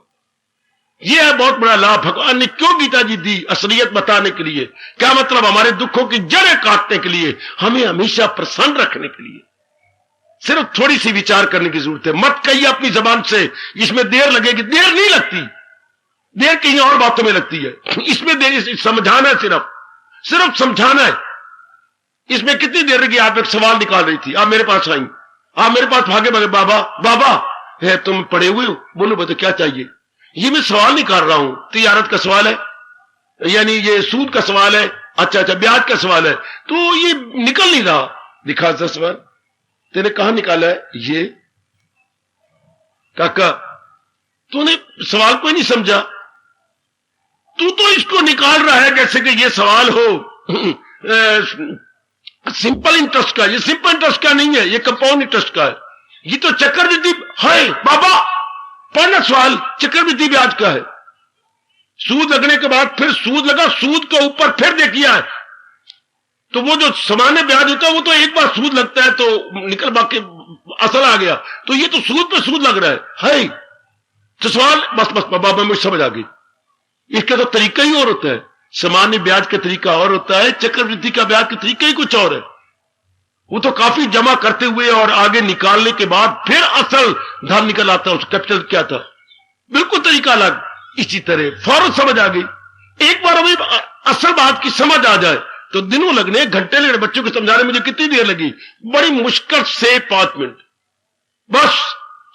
यह है बहुत बड़ा लाभ भगवान ने क्यों गीता जी दी, असलियत बताने के लिए। क्या मतलब? हमारे दुखों की जड़ें काटने के लिए, हमें हमेशा प्रसन्न रखने के लिए। सिर्फ थोड़ी सी विचार करने की जरूरत है। मत कहिए अपनी जबान से इसमें देर लगेगी, देर नहीं लगती, देर कहीं और बातों में लगती है। इसमें देर, समझाना है, सिर्फ समझाना है। इसमें कितनी देर लगी? आप एक सवाल निकाल रही थी, आप मेरे पास आई, आप मेरे पास भागे भागे, बाबा बाबा है, तुम पढ़े हुए हो, बोलो बता क्या चाहिए। ये मैं सवाल निकाल रहा हूं, तिजारत का सवाल है, यानी ये सूद का सवाल है, अच्छा अच्छा ब्याज का सवाल है, तो ये निकल नहीं रहा। दिखा सा सवाल, तेने कहां निकाला है ये? काका तूने सवाल कोई नहीं समझा, तू तो इसको निकाल रहा है जैसे कि ये सवाल हो सिंपल इंटरेस्ट का। ये सिंपल इंटरेस्ट का नहीं है, ये कंपाउंड इंटरेस्ट का है। ये तो चक्रवृद्धि है बाबा, पढ़ना सवाल, चक्रवृद्धि ब्याज का है। सूद लगने के बाद फिर सूद लगा, सूद के ऊपर फिर देखिए, तो वो जो सामान्य ब्याज होता है वो तो एक बार सूद लगता है तो निकल बाकी असल आ गया, तो ये तो सूद पे सूद लग रहा है। तो सवाल बस बस बाबा मुझे समझ आ गई। इसका तो तरीका ही और होता है, सामान्य ब्याज का तरीका और होता है, चक्रवृद्धि का ब्याज का तरीका ही कुछ और है। वो तो काफी जमा करते हुए और आगे निकालने के बाद फिर असल धन निकल आता है, उस कैपिटल क्या था, बिल्कुल तरीका अलग। इसी तरह फौरन समझ आ गई। एक बार हमें असल बात की समझ आ जाए तो दिनों लगने, घंटे लगने। बच्चों को समझाने मुझे कितनी देर लगी? बड़ी मुश्किल से 5 मिनट, बस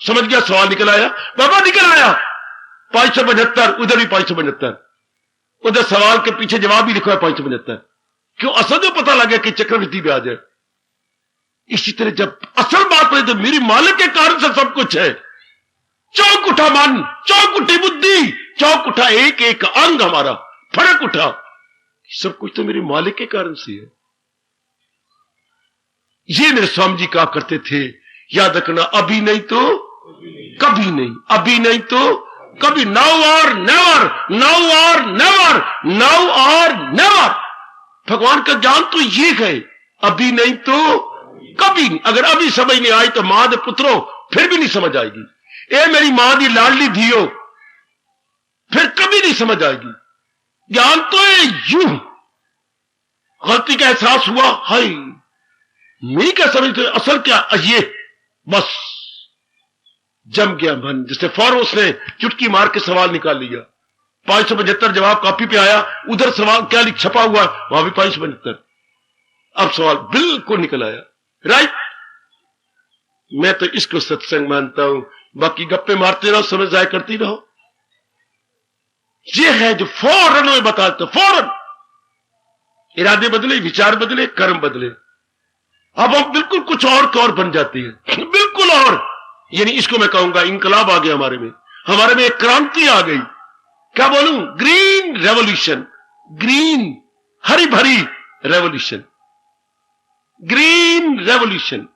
समझ गया, सवाल निकल आया, बाबा निकल आया। 575, उधर भी 575, उधर सवाल के पीछे जवाब भी लिखा है 575। क्यों? असल जो पता लगा कि चक्रवृद्धि ब्याज है। इसी तरह जब असल बात है तो मेरी मालिक के कारण से सब कुछ है। चौक उठा मन, चौक उठी बुद्धि, चौक उठा एक एक अंग हमारा, फड़क उठा, सब कुछ तो मेरे मालिक के कारण से है। ये मेरे स्वामी जी कहा करते थे, याद रखना, अभी नहीं तो कभी नहीं, अभी नहीं तो कभी, नाउ और नेवर, नाउ और नेवर, नाउ और नेवर। भगवान का ज्ञान तो ये है, अभी नहीं तो कभी नहीं। अगर अभी समझ नहीं आई तो मां दे पुत्रों फिर भी नहीं समझ आएगी। ए मेरी मां दी लाडली धियो, फिर कभी नहीं समझ आएगी। ज्ञान तो यूं, गलती का एहसास हुआ, हाय मैं क्या समझते, असल क्या, ये बस जम गया मन। जैसे फौरन उसने चुटकी मार के सवाल निकाल लिया। 575 जवाब कॉपी पे आया, उधर सवाल क्या लिख छपा हुआ, वहां भी 575। अब सवाल बिल्कुल निकल आया, राइट। मैं तो इसको सत्संग मानता हूं, बाकी गप्पे मारते रहो, समझ जाया करती रहो। ये है जो फौरन में बताते, फौरन इरादे बदले, विचार बदले, कर्म बदले, अब हम बिल्कुल कुछ और बन जाती है, बिल्कुल और। यानी इसको मैं कहूंगा इंकलाब आ गया हमारे में एक क्रांति आ गई। क्या बोलूं? ग्रीन रेवोल्यूशन, ग्रीन हरी भरी रेवोल्यूशन, ग्रीन रेवोल्यूशन।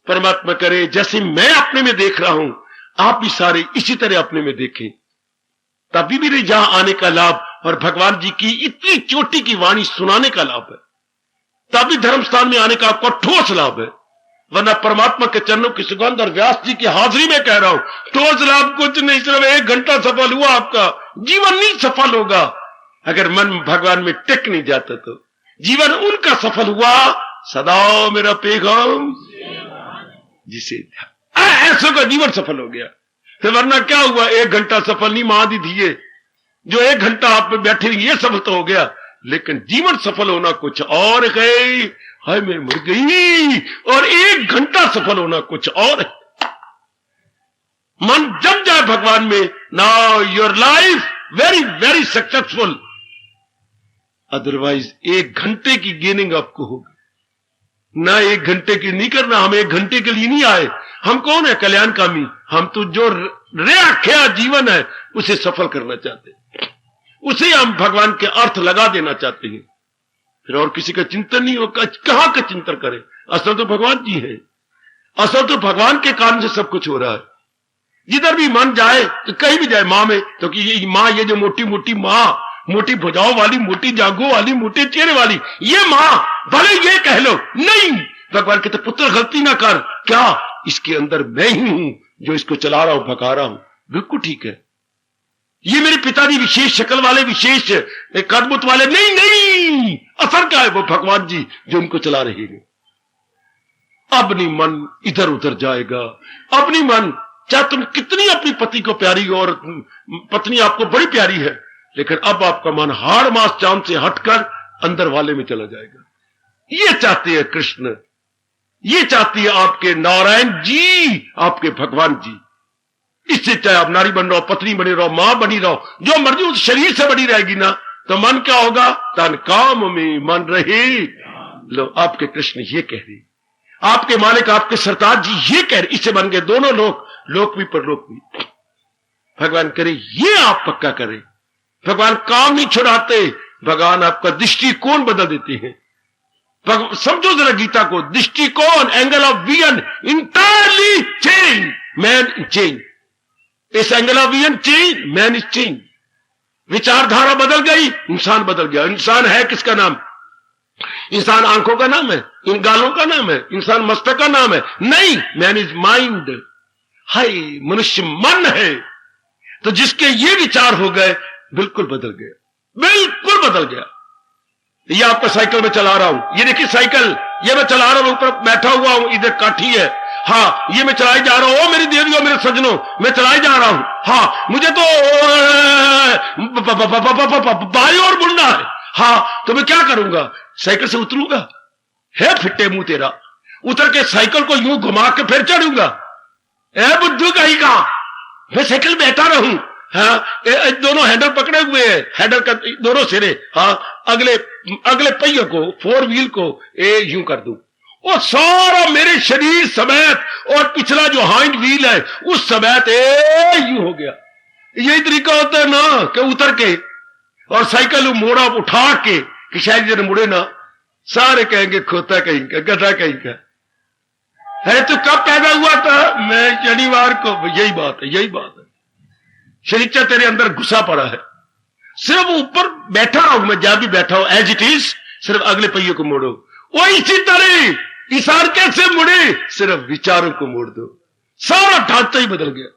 परमात्मा करे जैसे मैं अपने में देख रहा हूं, आप भी सारे इसी तरह अपने में देखें, तभी भी जहां आने का लाभ और भगवान जी की इतनी चोटी की वाणी सुनाने का लाभ है, तभी धर्म स्थान में आने का आपको ठोस लाभ है। वरना परमात्मा के चरणों की सुगंध और व्यास जी की हाजिरी में कह रहा हूं, ठोस लाभ कुछ नहीं, सिर्फ 1 घंटा सफल हुआ, आपका जीवन नहीं सफल होगा अगर मन भगवान में टिक नहीं जाता। तो जीवन उनका सफल हुआ सदा मेरा पैगाम जिसे ऐसों का जीवन सफल हो गया। तो वरना क्या हुआ, 1 घंटा सफल नहीं, महादी दिए जो 1 घंटा आप में बैठे रही, ये सफल तो हो गया, लेकिन जीवन सफल होना कुछ और है। हाय मैं मर गई, और 1 घंटा सफल होना कुछ और है। मन जम जाए भगवान में, now your life very very successful. Otherwise 1 घंटे की गेनिंग आपको होगी ना, 1 घंटे की नहीं करना। हम 1 घंटे के लिए नहीं आए। हम कौन है कल्याणकामी? हम तो जो रेखा जीवन है उसे सफल करना चाहते हैं, उसे हम भगवान के अर्थ लगा देना चाहते हैं। फिर और किसी का चिंतन नहीं होगा, कहां का चिंतन करें? असल तो भगवान जी है, असल तो भगवान के कारण से सब कुछ हो रहा है। जिधर भी मन जाए, तो कहीं भी जाए मां में, तो कि ये मां, ये जो मोटी मोटी मां, मोटी भुजाओं वाली, मोटी जांघों वाली, मोटे चेहरे वाली, ये मां, भले ये कह लो, नहीं, भगवान कहते पुत्र गलती ना कर, क्या इसके अंदर मैं ही हूं जो इसको चला रहा हूं, भगा रहा हूं। बिल्कुल ठीक है, ये मेरे पिताजी विशेष शक्ल वाले, विशेष कदबुत वाले नहीं, नहीं, असर क्या है? वो भगवान जी जो उनको चला रहे हैं। अब नहीं मन इधर उधर जाएगा, अब नहीं मन, चाहे तुम कितनी अपनी पति को प्यारी हो, और पत्नी आपको बड़ी प्यारी है, लेकिन अब आपका मन हाड़ मास चांद से हटकर अंदर वाले में चला जाएगा। ये चाहते हैं कृष्ण, ये चाहती है आपके नारायण जी, आपके भगवान जी। इससे चाहे आप नारी बन रहो, पत्नी बनी रहो, मां बनी रहो, जो मर्जी उस शरीर से बनी रहेगी ना, तो मन क्या होगा? तन काम में मन रहे। लो आपके कृष्ण ये कह रही, आपके मालिक, आपके सरताज जी ये कह रहे, इससे बन गए दोनों लोक, लोक भी परलोक भी। भगवान करे ये आप पक्का करें। भगवान काम नहीं छुड़ाते, भगवान आपका दृष्टिकोण बदल देते हैं। समझो जरा गीता को, दृष्टिकोण, angle of vision entirely change, man change, इस angle of vision change, man is change. विचारधारा बदल गई, इंसान बदल गया। इंसान है किसका नाम? इंसान आंखों का नाम है, इन गालों का नाम है, इंसान मस्तक का नाम है? नहीं, मैन इज माइंड। हाय मनुष्य मन है। तो जिसके ये विचार हो गए, बिल्कुल बदल गया, बिल्कुल बदल गया। ये आपका साइकिल में चला रहा हूं, ये देखिए साइकिल, ये मैं चला रहा हूं, ऊपर बैठा हुआ हूं, इधर काठी है, हाँ ये मैं चलाई जा रहा हूं। ओ मेरी देवियों, मेरे सज्जनों, मैं चलाई जा रहा हूं, हाँ मुझे तो बाई और मुड़ना है, हाँ तो मैं क्या करूंगा? साइकिल से उतरूंगा? है फिट्टे मुंह तेरा, उतर के साइकिल को यूं घुमा के फिर चढ़ूंगा? ए बुद्धू कहीं का, मैं साइकिल बैठा रहूं, हाँ दोनों हैंडल पकड़े हुए हैं, हैंडल का दोनों सिरे, हाँ अगले पहिए को, 4 व्हील को यूं कर दूं, और सारा मेरे शरीर समेत, और पिछला जो हाइंड व्हील है उस समेत यूं हो गया। यही तरीका होता है ना कि उतर के और साइकिल मोड़ा उठा के कि शायद जरा मुड़े ना, सारे कहेंगे खोता कहीं का, गधा कहीं का। है तो कब पैदा हुआ था? मैं शनिवार को। यही बात है, यही बात है। शरीर तेरे अंदर घुसा पड़ा है, सिर्फ ऊपर बैठा हूं मैं, जहां भी बैठा हूं एज इट इज, सिर्फ अगले पहिए को मोड़ो। वो इसी तरह इशार कैसे मुड़े? सिर्फ विचारों को मोड़ दो, सारा ढांचा ही बदल गया,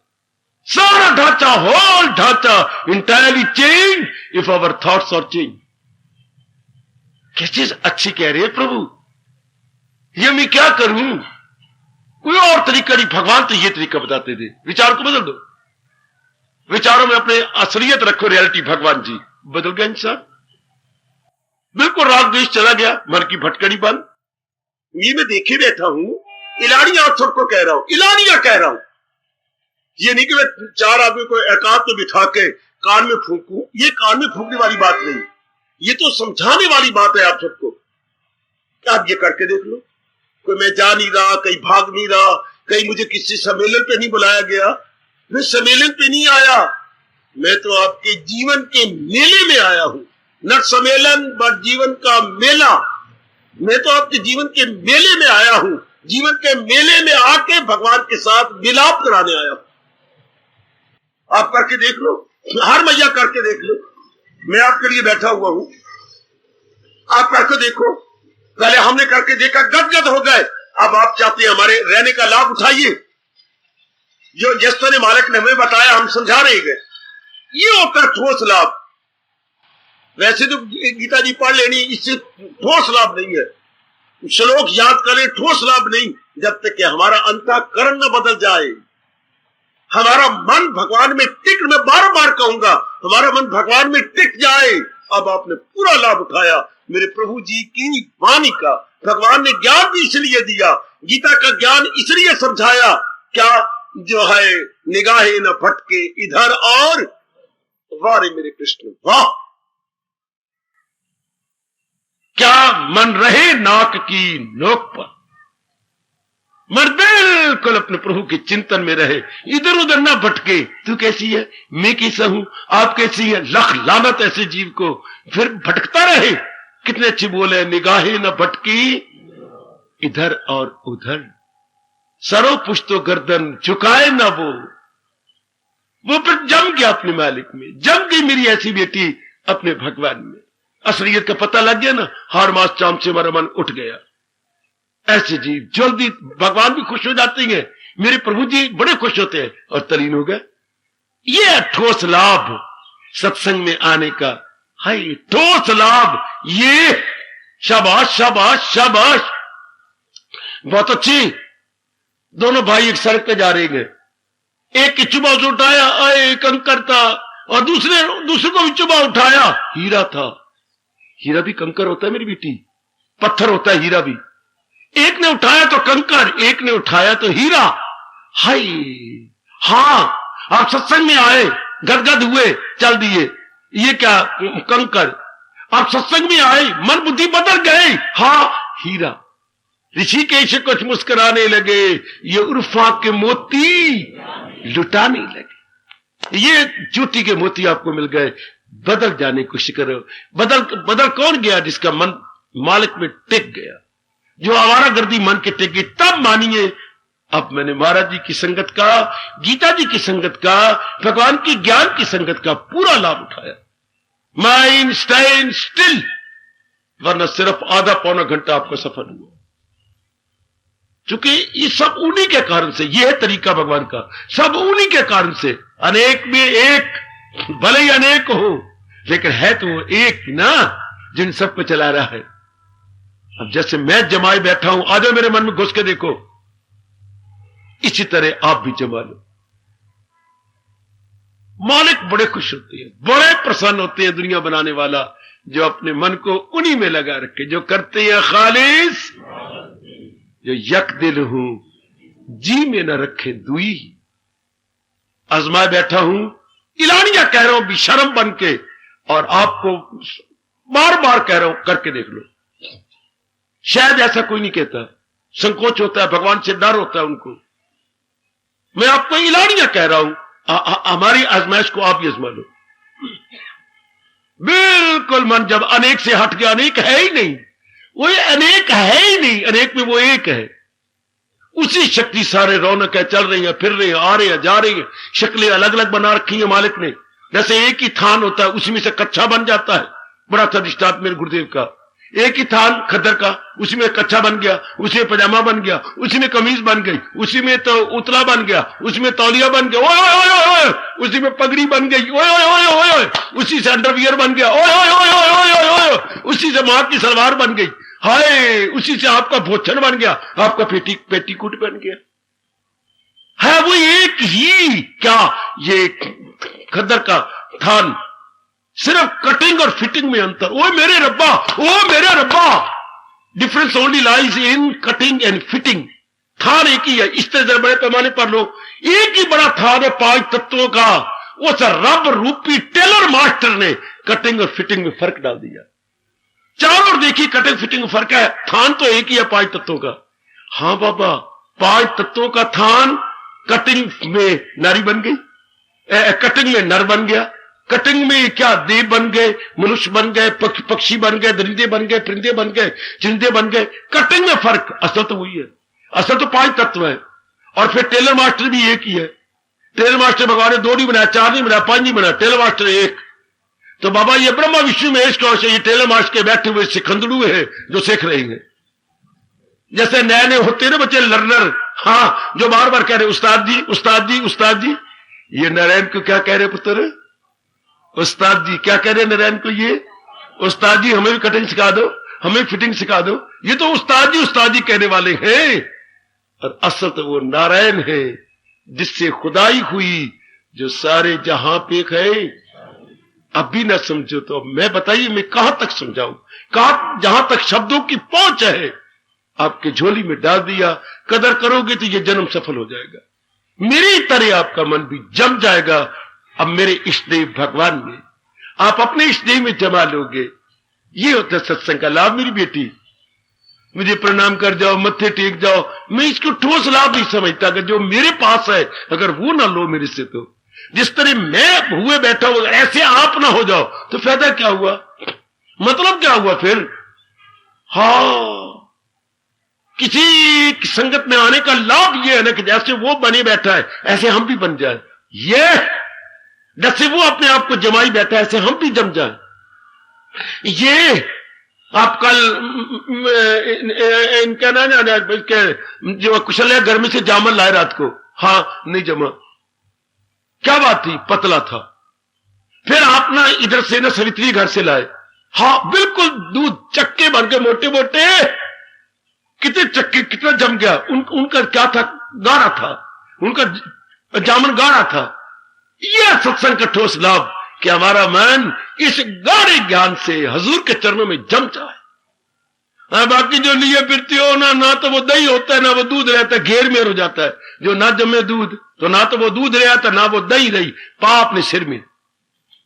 सारा ढांचा, होल ढांचा entirely change if our thoughts are change. क्या चीज अच्छी कह रही है प्रभु, ये मैं क्या करूं? कोई और तरीका नहीं, भगवान तो ये तरीका बताते थे, विचार को बदल दो, विचारों में अपने असलियत रखो, रियलिटी भगवान जी। बदल गया इंसान, बिल्कुल राग द्वेष चला गया, मन की भटकड़ी बंद। ये मैं देखे बैठा हूं, इलानिया आप सबको कह रहा हूं, इलानिया कह रहा हूं। ये नहीं कि मैं 4 आदमी को एकांत में बिठा के कान में फूंकूं, ये कान में फूंकने वाली बात नहीं, ये तो समझाने वाली बात है आप सबको। आप ये करके देख लो, कोई मैं जा नहीं रहा, कहीं भाग नहीं रहा, कहीं मुझे किसी सम्मेलन पे नहीं बुलाया गया, मैं सम्मेलन पे नहीं आया, मैं तो आपके जीवन के मेले में आया हूं। न सम्मेलन बट जीवन का मेला, मैं तो आपके जीवन के मेले में आया हूं। जीवन के मेले में आके भगवान के साथ मिलाप कराने आया हूं। आप करके देख लो, हर मैया करके देख लो, मैं आपके लिए बैठा हुआ हूं, आप करके देखो। पहले हमने करके देखा, गदगद हो गए, अब आप चाहते हैं हमारे रहने का लाभ उठाइए। जो जिस तरह मालिक ने हमें बताया हम समझा रहे गए, ये होता है ठोस लाभ। वैसे तो गीता जी पढ़ लेनी, इससे ठोस लाभ नहीं है। श्लोक याद करें, ठोस लाभ नहीं, जब तक कि हमारा अंतःकरण न बदल जाए, हमारा मन भगवान में टिक, मैं बार बार कहूंगा, हमारा मन भगवान में टिक जाए। अब आपने पूरा लाभ उठाया मेरे प्रभु जी की वाणी का। भगवान ने ज्ञान भी इसलिए दिया, गीता का ज्ञान इसलिए समझाया, क्या जो है निगाहें न भटके इधर और वारे मेरे कृष्ण। वाह, क्या मन रहे नाक की नोक पर, मन बिल्कुल अपने प्रभु के चिंतन में रहे, इधर उधर ना भटके। तू कैसी है, मैं कैसा हूं, आप कैसी है, लख लानत ऐसे जीव को, फिर भटकता रहे। कितने अच्छे बोले, निगाहें न भटकी इधर और उधर, सरो पुश्तो गर्दन झुकाए ना वो फिर जम गया अपने मालिक में, जम गई मेरी ऐसी बेटी अपने भगवान में। असलियत का पता लग गया ना, हर मास चाम से हमारा मन उठ गया। ऐसे जीव जल्दी भगवान भी खुश हो जाते हैं, मेरे प्रभु जी बड़े खुश होते हैं और तलीन हो गए। ये ठोस लाभ सत्संग में आने का, हाय ठोस लाभ ये। शाबाश शाबाश शाबाश, बहुत अच्छी। दोनों भाई एक सड़क पे जा रहे हैं, एक की चुबा से उठाया, आए कंकर था, और दूसरे को भी चुबा उठाया, हीरा था। हीरा भी कंकर होता है मेरी बेटी, पत्थर होता है हीरा भी। एक ने उठाया तो कंकर, एक ने उठाया तो हीरा। हाय, हां आप सत्संग में आए, गदगद हुए, चल दिए, ये क्या कंकर। आप सत्संग में आए, मन बुद्धि बदल गए, हाँ हीरा। ऋषिकेश कुछ मुस्कुराने लगे, ये उर्फा के मोती लुटाने लगे। ये चोटी के मोती आपको मिल गए, बदल जाने की कोशिश करो। बदल कौन गया, जिसका मन मालिक में टिक गया, जो आवारागर्दी मन के टिक गई। तब मानिए, अब मैंने महाराज जी की संगत का, गीता जी की संगत का, भगवान की ज्ञान की संगत का पूरा लाभ उठाया। माइंड स्टैंड स्टिल, वरना सिर्फ आधा पौना घंटा आपको सफर हुआ। चूंकि ये सब उन्हीं के कारण से, ये है तरीका भगवान का, सब उन्हीं के कारण से। अनेक में एक, भले ही अनेक हो, लेकिन है तो वो एक ना, जिन सब पे चला रहा है। अब जैसे मैं जमाए बैठा हूं, आ जाओ मेरे मन में घुस के देखो, इसी तरह आप भी जमा लो। मालिक बड़े खुश होते हैं, बड़े प्रसन्न होते हैं, दुनिया बनाने वाला, जो अपने मन को उन्हीं में लगा रखे, जो करते हैं खालिस, जो यक दिल हूं जी में न रखे दुई। आजमाए बैठा हूं, इलानिया कह रहा हूं बेशर्म बन के, और आपको बार बार कह रहा हूं, करके देख लो। शायद ऐसा कोई नहीं कहता, संकोच होता है, भगवान से डर होता है उनको। मैं आपको इलानिया कह रहा हूं, हमारी आजमाइश को आप भी आजमा लो। बिल्कुल मन जब अनेक से हट गया, अनेक है ही नहीं, वो अनेक है ही नहीं, अनेक में वो एक है। उसी शक्ति सारे रौनक है, चल रही है, फिर रही है, आ रही है, जा रही है। शक्लें अलग अलग बना रखी है मालिक ने, जैसे एक ही थान होता है, उसी में से कच्छा बन जाता है। बड़ा था दृष्टांत मेरे गुरुदेव का, एक ही थान खद्दर का, उसी में कच्छा बन गया, उसी में पजामा बन गया, उसी में कमीज बन गई, उसी में तो उतला बन गया, उसी में तौलिया बन गया, ओए ओए ओए ओए, उसी में पगड़ी बन गई, ओए ओए ओए ओए ओए, उसी से अंडरवियर बन गया, ओए ओए ओए ओए ओए ओए, उसी से मां की सलवार बन गई, हाय, उसी से आपका भोजन बन गया, आपका पेटीकोट बन गया। है वो एक ही क्या, ये खद्दर का थान, सिर्फ कटिंग और फिटिंग में अंतर। ओ मेरे रब्बा, ओ मेरे रब्बा, difference only lies in cutting and fitting. थान एक ही है, इस तरह बड़े पैमाने पर लो, एक ही बड़ा थान है 5 तत्वों का। उस रब रूपी टेलर मास्टर ने कटिंग और फिटिंग में फर्क डाल दिया। चारों देखिए कटिंग फिटिंग में फर्क है, थान तो एक ही है 5 तत्वों का। हाँ बाबा, 5 तत्वों का थान कटिंग में नारी बन गई, कटिंग में नर बन गया, कटिंग में क्या देव बन गए, मनुष्य बन गए, पक्षी बन गए, दरिंदे बन गए, परिंदे बन गए, चिंदे बन गए। कटिंग में फर्क, असल तो वही है, असल तो 5 तत्व है। और फिर टेलर मास्टर भी एक ही है। टेलर मास्टर भगवान ने 2 नहीं बनाया, 4 नहीं बनाया, 5 नहीं बनाया, टेलर मास्टर एक। तो बाबा ये ब्रह्मा विष्णु महेश कौन से, ये टेलर मास्टर के बैठे हुए सिखंदड़ू है जो सीख रहे हैं। जैसे नए नए होते ना बच्चे लर्नर, हाँ, जो बार बार कह रहे उस्ताद जी उस्ताद जी उस्ताद जी। ये नारायण को क्या कह रहे पुत्र? उस्ताद जी। क्या कह रहे नारायण को? ये उस्ताद जी हमें भी कटिंग सिखा दो, हमें फिटिंग सिखा दो। ये तो उस्ताद जी कहने वाले हैं। और असल तो वो नारायण है जिससे खुदाई हुई, जो सारे जहां पे है। अब भी ना समझो तो मैं बताइए मैं कहां तक समझाऊं? कहां, जहां तक शब्दों की पहुंच है आपके झोली में डाल दिया। कदर करोगे तो ये जन्म सफल हो जाएगा। मेरी तरह आपका मन भी जम जाएगा। अब मेरे इष्टदेव भगवान में आप अपने इष्टदेव में जमा लोगे। ये होता है सत्संग का लाभ। मेरी बेटी, मुझे प्रणाम कर जाओ, मत्थे टेक जाओ, मैं इसको ठोस लाभ नहीं समझता। अगर जो मेरे पास है अगर वो ना लो मेरे से, तो जिस तरह मैं हुए बैठा हूं ऐसे आप ना हो जाओ तो फायदा क्या हुआ? मतलब क्या हुआ फिर? हाँ, किसी संगत में आने का लाभ यह है ना कि जैसे वो बने बैठा है ऐसे हम भी बन जाए। ये जैसे वो अपने आप को जमाई बैठा है ऐसे हम भी जम जाए। ये आप कल इनका ना जो कुशल है घर में से जामन लाए रात को, हाँ नहीं जमा। क्या बात थी? पतला था। फिर आप ना इधर से ना सवित्री घर से लाए, हाँ बिल्कुल दूध चक्के भर के मोटे मोटे। कितने चक्के, कितना जम गया। उनका क्या था? गाढ़ा था, उनका जामन गाढ़ा था। यह सत्संग का ठोस लाभ कि हमारा मन इस गाढ़े ज्ञान से हजूर के चरणों में जम जाए। बाकी जो लिए फिरती हो ना तो वो दही होता है ना वो दूध रहता है, घेर में हो जाता है। जो ना जमे दूध तो ना तो वो दूध रहा था ना वो दही रही। पा अपने सिर में।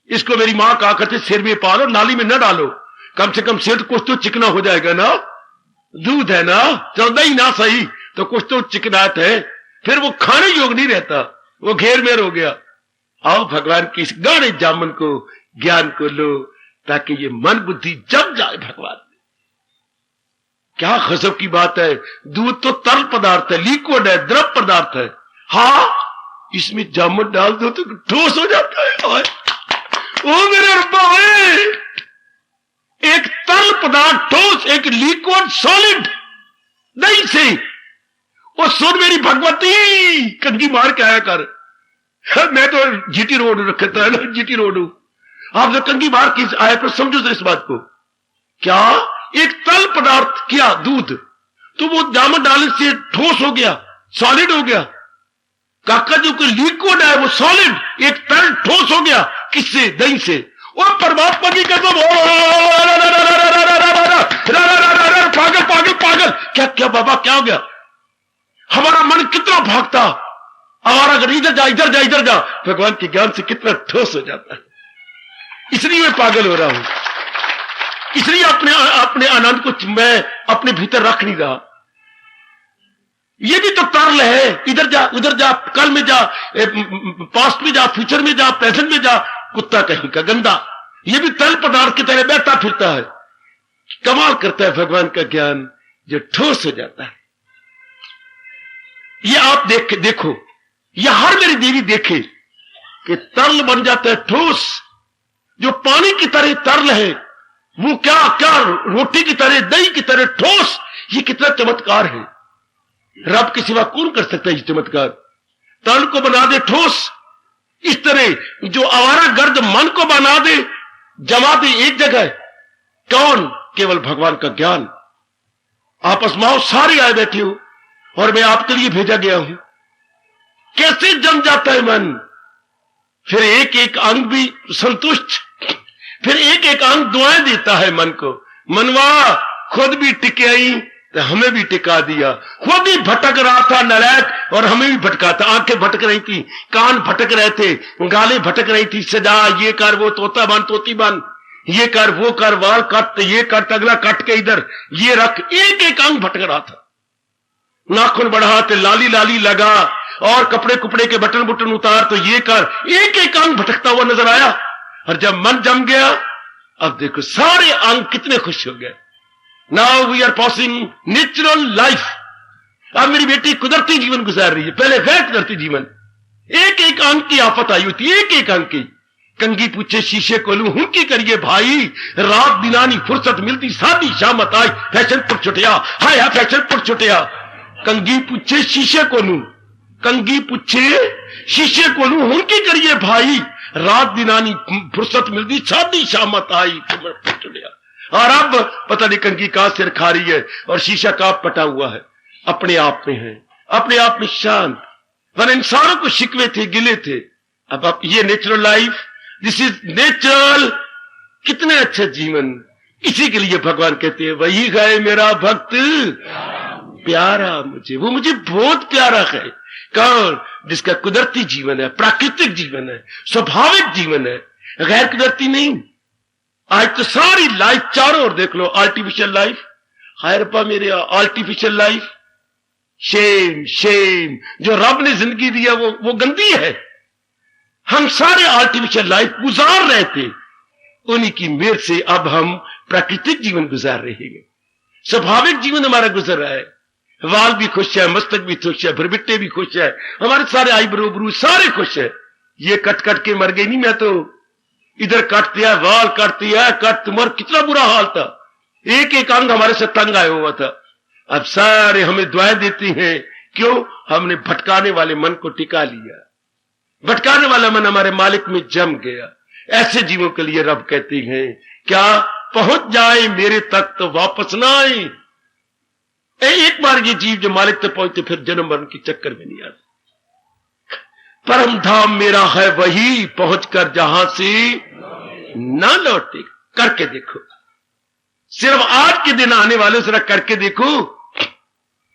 इसको मेरी मां कहा करती, सिर में पा लो, नाली में न डालो, कम से कम सिर कुछ तो चिकना हो जाएगा ना। दूध है ना, चलो दही ना सही तो कुछ तो चिकनाहट है। फिर वो खाने योग नहीं रहता, वो घेर मेर हो गया। आओ भगवान की इस गाढ़े जामन को, ज्ञान को लो ताकि ये मन बुद्धि जम जाए भगवान में। क्या गजब की बात है। दूध तो तरल पदार्थ है, लिक्विड है, द्रव पदार्थ है। हाँ, इसमें जामुन डाल दो तो ठोस हो जाता है। ओ मेरे रब्बा, एक तरल पदार्थ ठोस, एक लिक्विड सॉलिड दही से। वो सुन मेरी भगवती, कंगी मार के आया कर। मैं तो जीटी रोड रखता है ना, जीटी रोड हूं। आप जो कंगी मार के आया कर, समझो सर इस बात को। क्या एक तरल पदार्थ किया दूध, तो वो जामुन डालने से ठोस हो गया, सॉलिड हो गया। काका जो कोई लिक्विड है वो सॉलिड, एक तरल ठोस हो गया। किससे? दही से। और परमात्मा की कसम, पागल पागल पागल। क्या क्या बाबा क्या हो गया? हमारा मन कितना भागता, और अगर इधर जा इधर जा इधर जा, भगवान के ज्ञान से कितना ठोस हो जाता है। इसलिए मैं पागल हो रहा हूं, इसलिए अपने अपने आनंद को मैं अपने भीतर रख नहीं रहा। ये भी तो तरल है। इधर जा उधर जा, कल में जा, पास्ट में जा, फ्यूचर में जा, प्रेजेंट में जा। कुत्ता कहीं का गंदा, ये भी तरल पदार्थ की तरह बैठा फिरता है। कमाल करता है भगवान का ज्ञान जो ठोस हो जाता है। ये आप देखो, यह हर मेरी देवी देखे कि तरल बन जाता है ठोस। जो पानी की तरह तरल है वो क्या क्या रोटी की तरह, दही की तरह ठोस। ये कितना चमत्कार है। रब के सिवा कौन कर सकता है ये चमत्कार? तरल को बना दे ठोस। इस तरह जो आवारा गर्द मन को बना दे, जमा दे एक जगह। कौन? केवल भगवान का ज्ञान। आप आसमाओ सारे आए बैठे हो और मैं आपके लिए भेजा गया हूं। कैसे जम जाता है मन। फिर एक एक अंग भी संतुष्ट, फिर एक एक अंग दुआएं देता है मन को। मनवा खुद भी टिके आई तो हमें भी टिका दिया। खुद ही भटक रहा था नलायक और हमें भी भटका था। आंखें भटक रही थी, कान भटक रहे थे, गालें भटक रही थी। सजा ये कर, वो तोता बन, तोती बन, ये कर, वो कर, वाल कट, ये कर, अगला कट के इधर ये रख। एक एक अंग भटक रहा था। नाखून बढ़ा तो लाली लाली लगा, और कपड़े कुपड़े के बटन बुटन उतार तो ये कर। एक एक अंग भटकता हुआ नजर आया। और जब मन जम गया, अब देखो सारे अंग कितने खुश हो गए। Now we are passing natural life. अब मेरी बेटी कुदरती जीवन गुजार रही है, पहले गैर कुदरती जीवन। एक एक अंग की आफत आई होती, एक एक अंग की। कंगी पूछे शीशे को लूं, हुनकी करिए भाई, रात दिनानी फुर्सत मिलती सादी शामत आई, फैशन पर छुटिया, हाय फैशन पर छुटिया। कंगी पूछे शीशे को लूं, कंगी पूछे शीशे को लूं, हुनकी करिए भाई, रात दिनानी फुर्सत मिलती सादी शामत आई, छुटिया। और अब पता नहीं कंगी कहां सिर खा रही है और शीशा कहां पटा हुआ है, अपने आप में है, अपने आप में शांत। वरना इंसानों को शिकवे थे, गिले थे। अब आप ये natural life, this is natural, कितना अच्छा जीवन। इसी के लिए भगवान कहते हैं वही है मेरा भक्त प्यारा मुझे, वो मुझे बहुत प्यारा है। कौन? जिसका कुदरती जीवन है, प्राकृतिक जीवन है, स्वाभाविक जीवन है, गैर कुदरती नहीं। आज तो सारी लाइफ चारों ओर देख लो, आर्टिफिशियल लाइफ। हाय रब्बा मेरे, आर्टिफिशियल लाइफ, शेम शेम। जो रब ने जिंदगी दिया वो गंदी है। हम सारे आर्टिफिशियल लाइफ गुजार रहे थे, उन्हीं की मेहर से अब हम प्राकृतिक जीवन गुजार रहे हैं, स्वाभाविक जीवन हमारा गुजर रहा है। वाल भी खुश है, मस्तक भी खुश है, भरबिट्टे भी खुश है, हमारे सारे आईब्रो ब्रू सारे खुश है। ये कट कट के मर गई नहीं, मैं तो इधर काट दिया, वाल काट दिया, कट तुम्हारा कितना बुरा हाल था, एक एक अंग हमारे से तंग आया हुआ था। अब सारे हमें दुआएं देती हैं, क्यों? हमने भटकाने वाले मन को टिका लिया, भटकाने वाला मन हमारे मालिक में जम गया। ऐसे जीवों के लिए रब कहती हैं क्या पहुंच जाए मेरे तक तो वापस ना आए। एक बार ये जीव जो मालिक तक पहुंचते फिर जन्म मरण के चक्कर में नहीं आते। परम धाम मेरा है वही, पहुंचकर जहां से ना लौटे। करके देखो, सिर्फ आज के दिन आने वाले जरा करके देखो।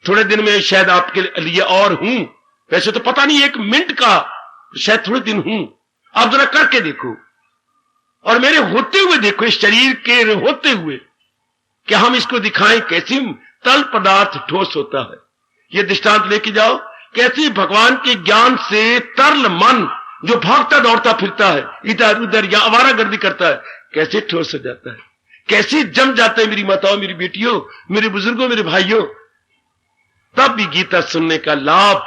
थोड़े दिन में शायद आपके लिए और हूं, वैसे तो पता नहीं, 1 मिनट का शायद थोड़े दिन हूं। आप जरा करके देखो और मेरे होते हुए देखो, इस शरीर के होते हुए, क्या हम इसको दिखाएं कैसे तल पदार्थ ठोस होता है। ये दृष्टांत लेके जाओ, कैसे भगवान के ज्ञान से तरल मन जो भागता दौड़ता फिरता है इधर उधर या आवारागर्दी करता है, कैसे ठोस हो जाता है, कैसे जम जाता है। मेरी माताओं, मेरी बेटियों, मेरे बुजुर्गों, मेरे भाइयों, तब भी गीता सुनने का लाभ,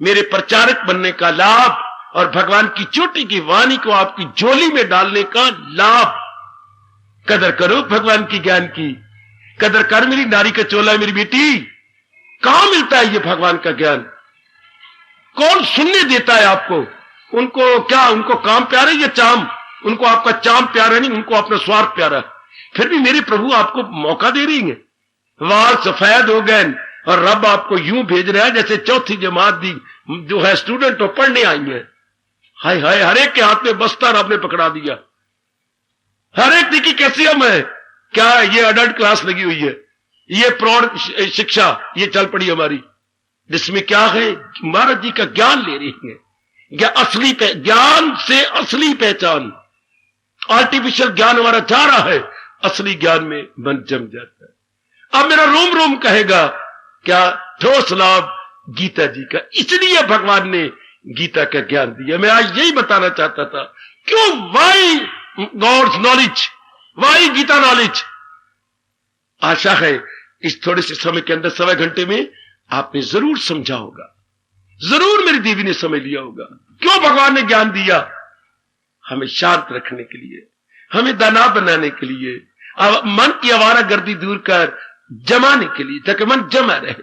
मेरे प्रचारक बनने का लाभ और भगवान की चोटी की वाणी को आपकी झोली में डालने का लाभ। कदर करो भगवान की ज्ञान की, कदर कर मेरी नारी का चोला, मेरी बेटी। कहां मिलता है ये भगवान का ज्ञान? कौन सुनने देता है आपको? उनको क्या, उनको काम प्यारा है या चाम? उनको आपका चाम प्यारा नहीं, उनको अपना स्वार्थ प्यारा। फिर भी मेरे प्रभु आपको मौका दे रही है, वाल सफेद हो गए और रब आपको यूं भेज रहा है जैसे चौथी जमात दी जो है स्टूडेंट तो पढ़ने आई है। हाय हाय, हर एक के हाथ में बस्ता रब ने पकड़ा दिया। हर एक देखी कैसी हम है, क्या ये अडल्ट क्लास लगी हुई है, ये प्रौढ़ शिक्षा ये चल पड़ी हमारी, जिसमें क्या है महाराज जी का ज्ञान ले रही है। असली ज्ञान से असली पहचान, आर्टिफिशियल ज्ञान हमारा जा रहा है, असली ज्ञान में मन जम जाता है। अब मेरा रोम रोम कहेगा क्या ठोस लाभ गीता जी का। इसलिए भगवान ने गीता का ज्ञान दिया। मैं आज यही बताना चाहता था, क्यों, why God's knowledge, why Gita knowledge. आशा है इस थोड़े से समय के अंदर, 1.25 घंटे में आपने जरूर समझा होगा, जरूर मेरी देवी ने समझ लिया होगा क्यों भगवान ने ज्ञान दिया। हमें शांत रखने के लिए, हमें दाना बनाने के लिए, मन की आवारागर्दी दूर कर जमाने के लिए, ताकि मन जमा रहे।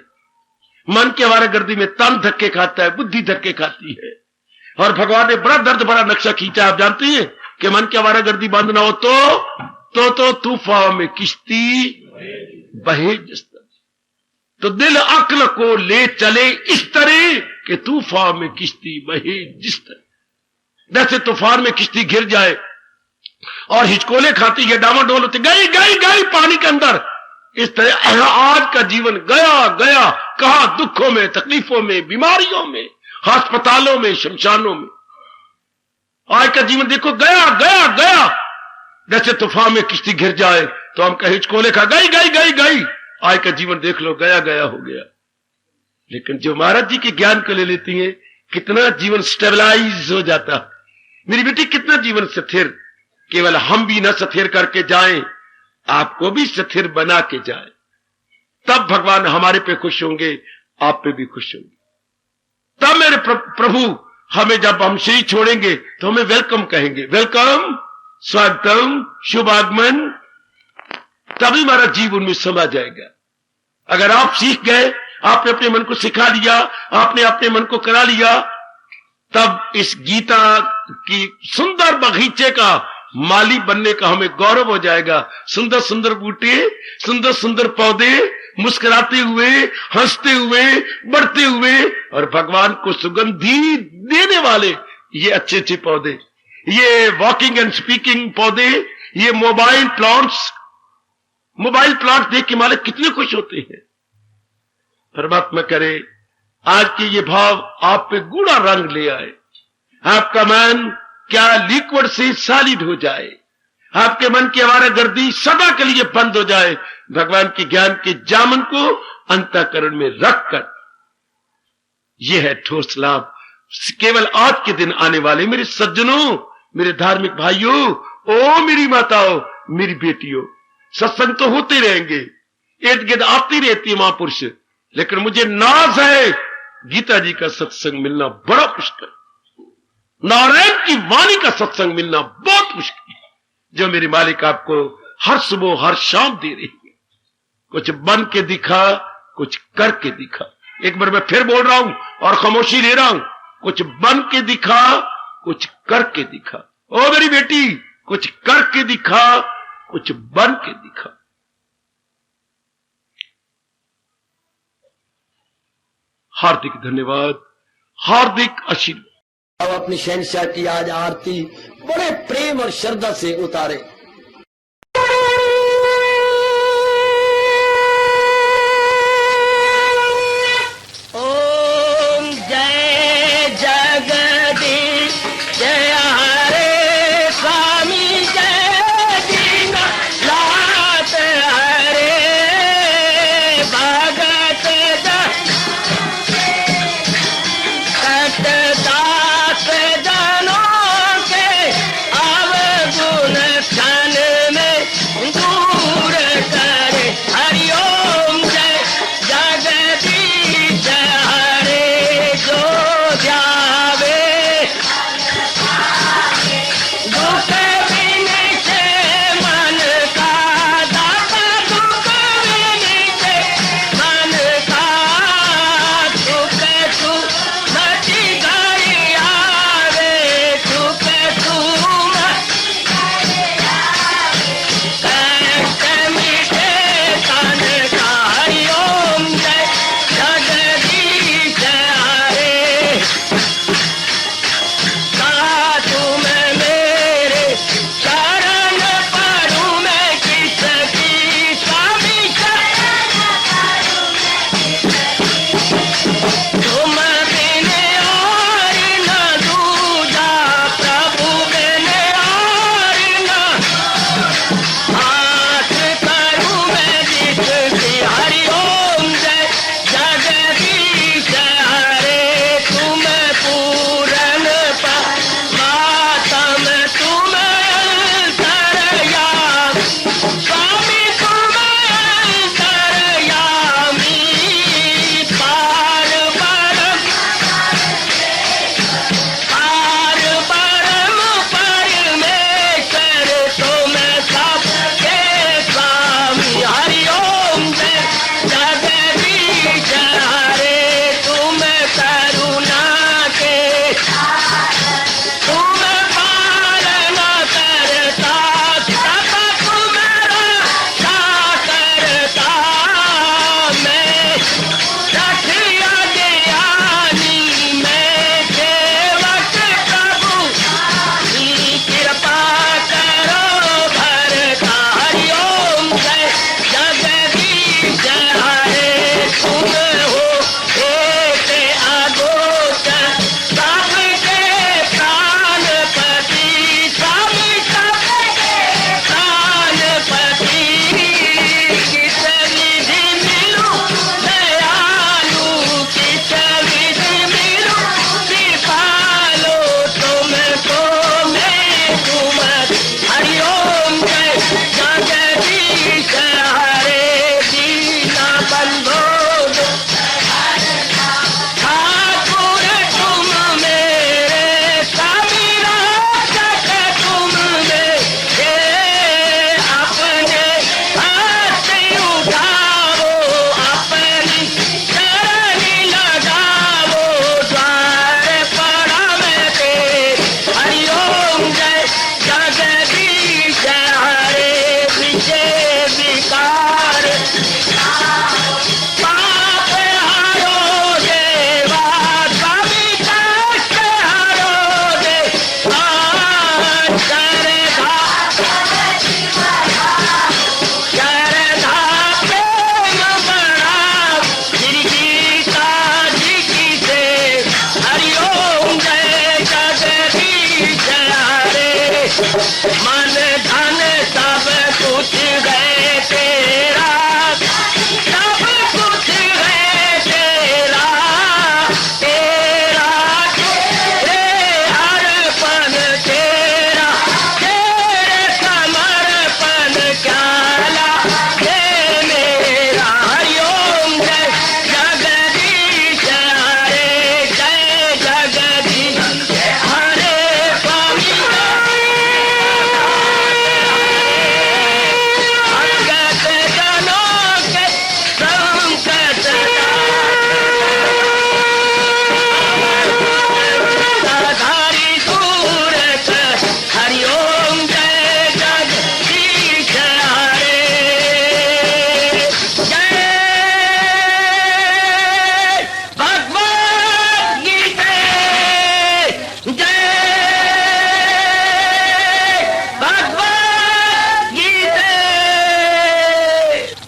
मन की आवारागर्दी में तन धक्के खाता है, बुद्धि धक्के खाती है। और भगवान ने बड़ा दर्द भरा नक्शा खींचा। आप जानते हैं कि मन की आवारागर्दी बंद ना हो तो तूफान में किश्ती बहे जिस तरह, तो दिल अक्ल को ले चले इस तरह कि तूफान में किश्ती बहे जिस तरह। जैसे तूफान में किश्ती घिर जाए और हिचकोले खाती है, डामाडोल होती, गई गई गई पानी के अंदर, इस तरह आज का जीवन गया गया, कहां दुखों में, तकलीफों में, बीमारियों में, अस्पतालों में, शमशानों में। आज का जीवन देखो गया गया गया। जैसे तूफान में किश्ती घिर जाए तो हम कहीं हिचकोले खा, गई गई गई गई। आज का जीवन देख लो गया गया हो गया। लेकिन जो महाराज जी के ज्ञान को ले लेती हैं, कितना जीवन स्टेबलाइज हो जाता। मेरी बेटी, कितना जीवन स्थिर, केवल हम भी ना स्थिर करके जाएं, आपको भी स्थिर बना के जाए, तब भगवान हमारे पे खुश होंगे, आप पे भी खुश होंगे। तब मेरे प्रभु हमें जब हम श्री छोड़ेंगे तो हमें वेलकम कहेंगे, वेलकम, स्वागतम, शुभागमन, तभी हमारा जीवन में समा जाएगा। अगर आप सीख गए, आपने अपने मन को सिखा लिया, आपने अपने मन को करा लिया, तब इस गीता की सुंदर बगीचे का माली बनने का हमें गौरव हो जाएगा। सुंदर सुंदर बूटे, सुंदर सुंदर पौधे, मुस्कुराते हुए, हंसते हुए, बढ़ते हुए और भगवान को सुगंधी देने वाले ये अच्छे अच्छे पौधे, ये वॉकिंग एंड स्पीकिंग पौधे, ये मोबाइल प्लांट्स देख के मालिक कितने खुश होते हैं। परमात्मा करे आज के ये भाव आप पे गूढ़ा रंग ले आए, आपका मन क्या लिक्विड से सॉलिड हो जाए, आपके मन की आवारागर्दी सदा के लिए बंद हो जाए, भगवान के ज्ञान के जामन को अंतःकरण में रखकर। यह है ठोस लाभ केवल आज के दिन आने वाले। मेरे सज्जनों, मेरे धार्मिक भाइयों, ओ मेरी माताओं, मेरी बेटियों, सत्संग तो होते रहेंगे, इर्द गिर्द आती रहती है महापुरुष, लेकिन मुझे नाज है गीता जी का सत्संग मिलना बड़ा मुश्किल, नारायण की वाणी का सत्संग मिलना बहुत मुश्किल, जो मेरी मालिक आपको हर सुबह हर शाम दे रही है। कुछ बन के दिखा, कुछ करके दिखा। एक बार मैं फिर बोल रहा हूं और खामोशी ले रहा हूं, कुछ बन के दिखा, कुछ करके दिखा। ओ मेरी बेटी, कुछ करके दिखा, कुछ बन के दिखा। हार्दिक धन्यवाद, हार्दिक आशीर्वाद। अब अपनी शहंशाह की आज आरती बड़े प्रेम और श्रद्धा से उतारे। ओम जय जगदीश जय हरे स्वामी जय दीना लात हरे भगत दास जनों के अवगुण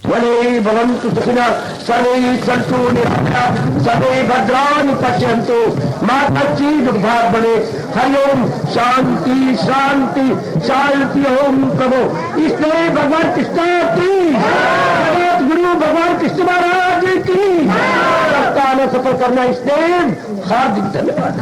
वने भवन्तु सुखिनः सर्वे सन्तु निरामयाः सर्वे भद्राणि पश्यन्तु मा कश्चित् दुर्भाग् भवेत्। हरि ओम शांति शांति शांति। ओम प्रभु इसलिए भगवान कृष्ण की जगत गुरु भगवान कृष्ण महाराज की सप्ताह में सफल करना इसलिए हार्दिक धन्यवाद।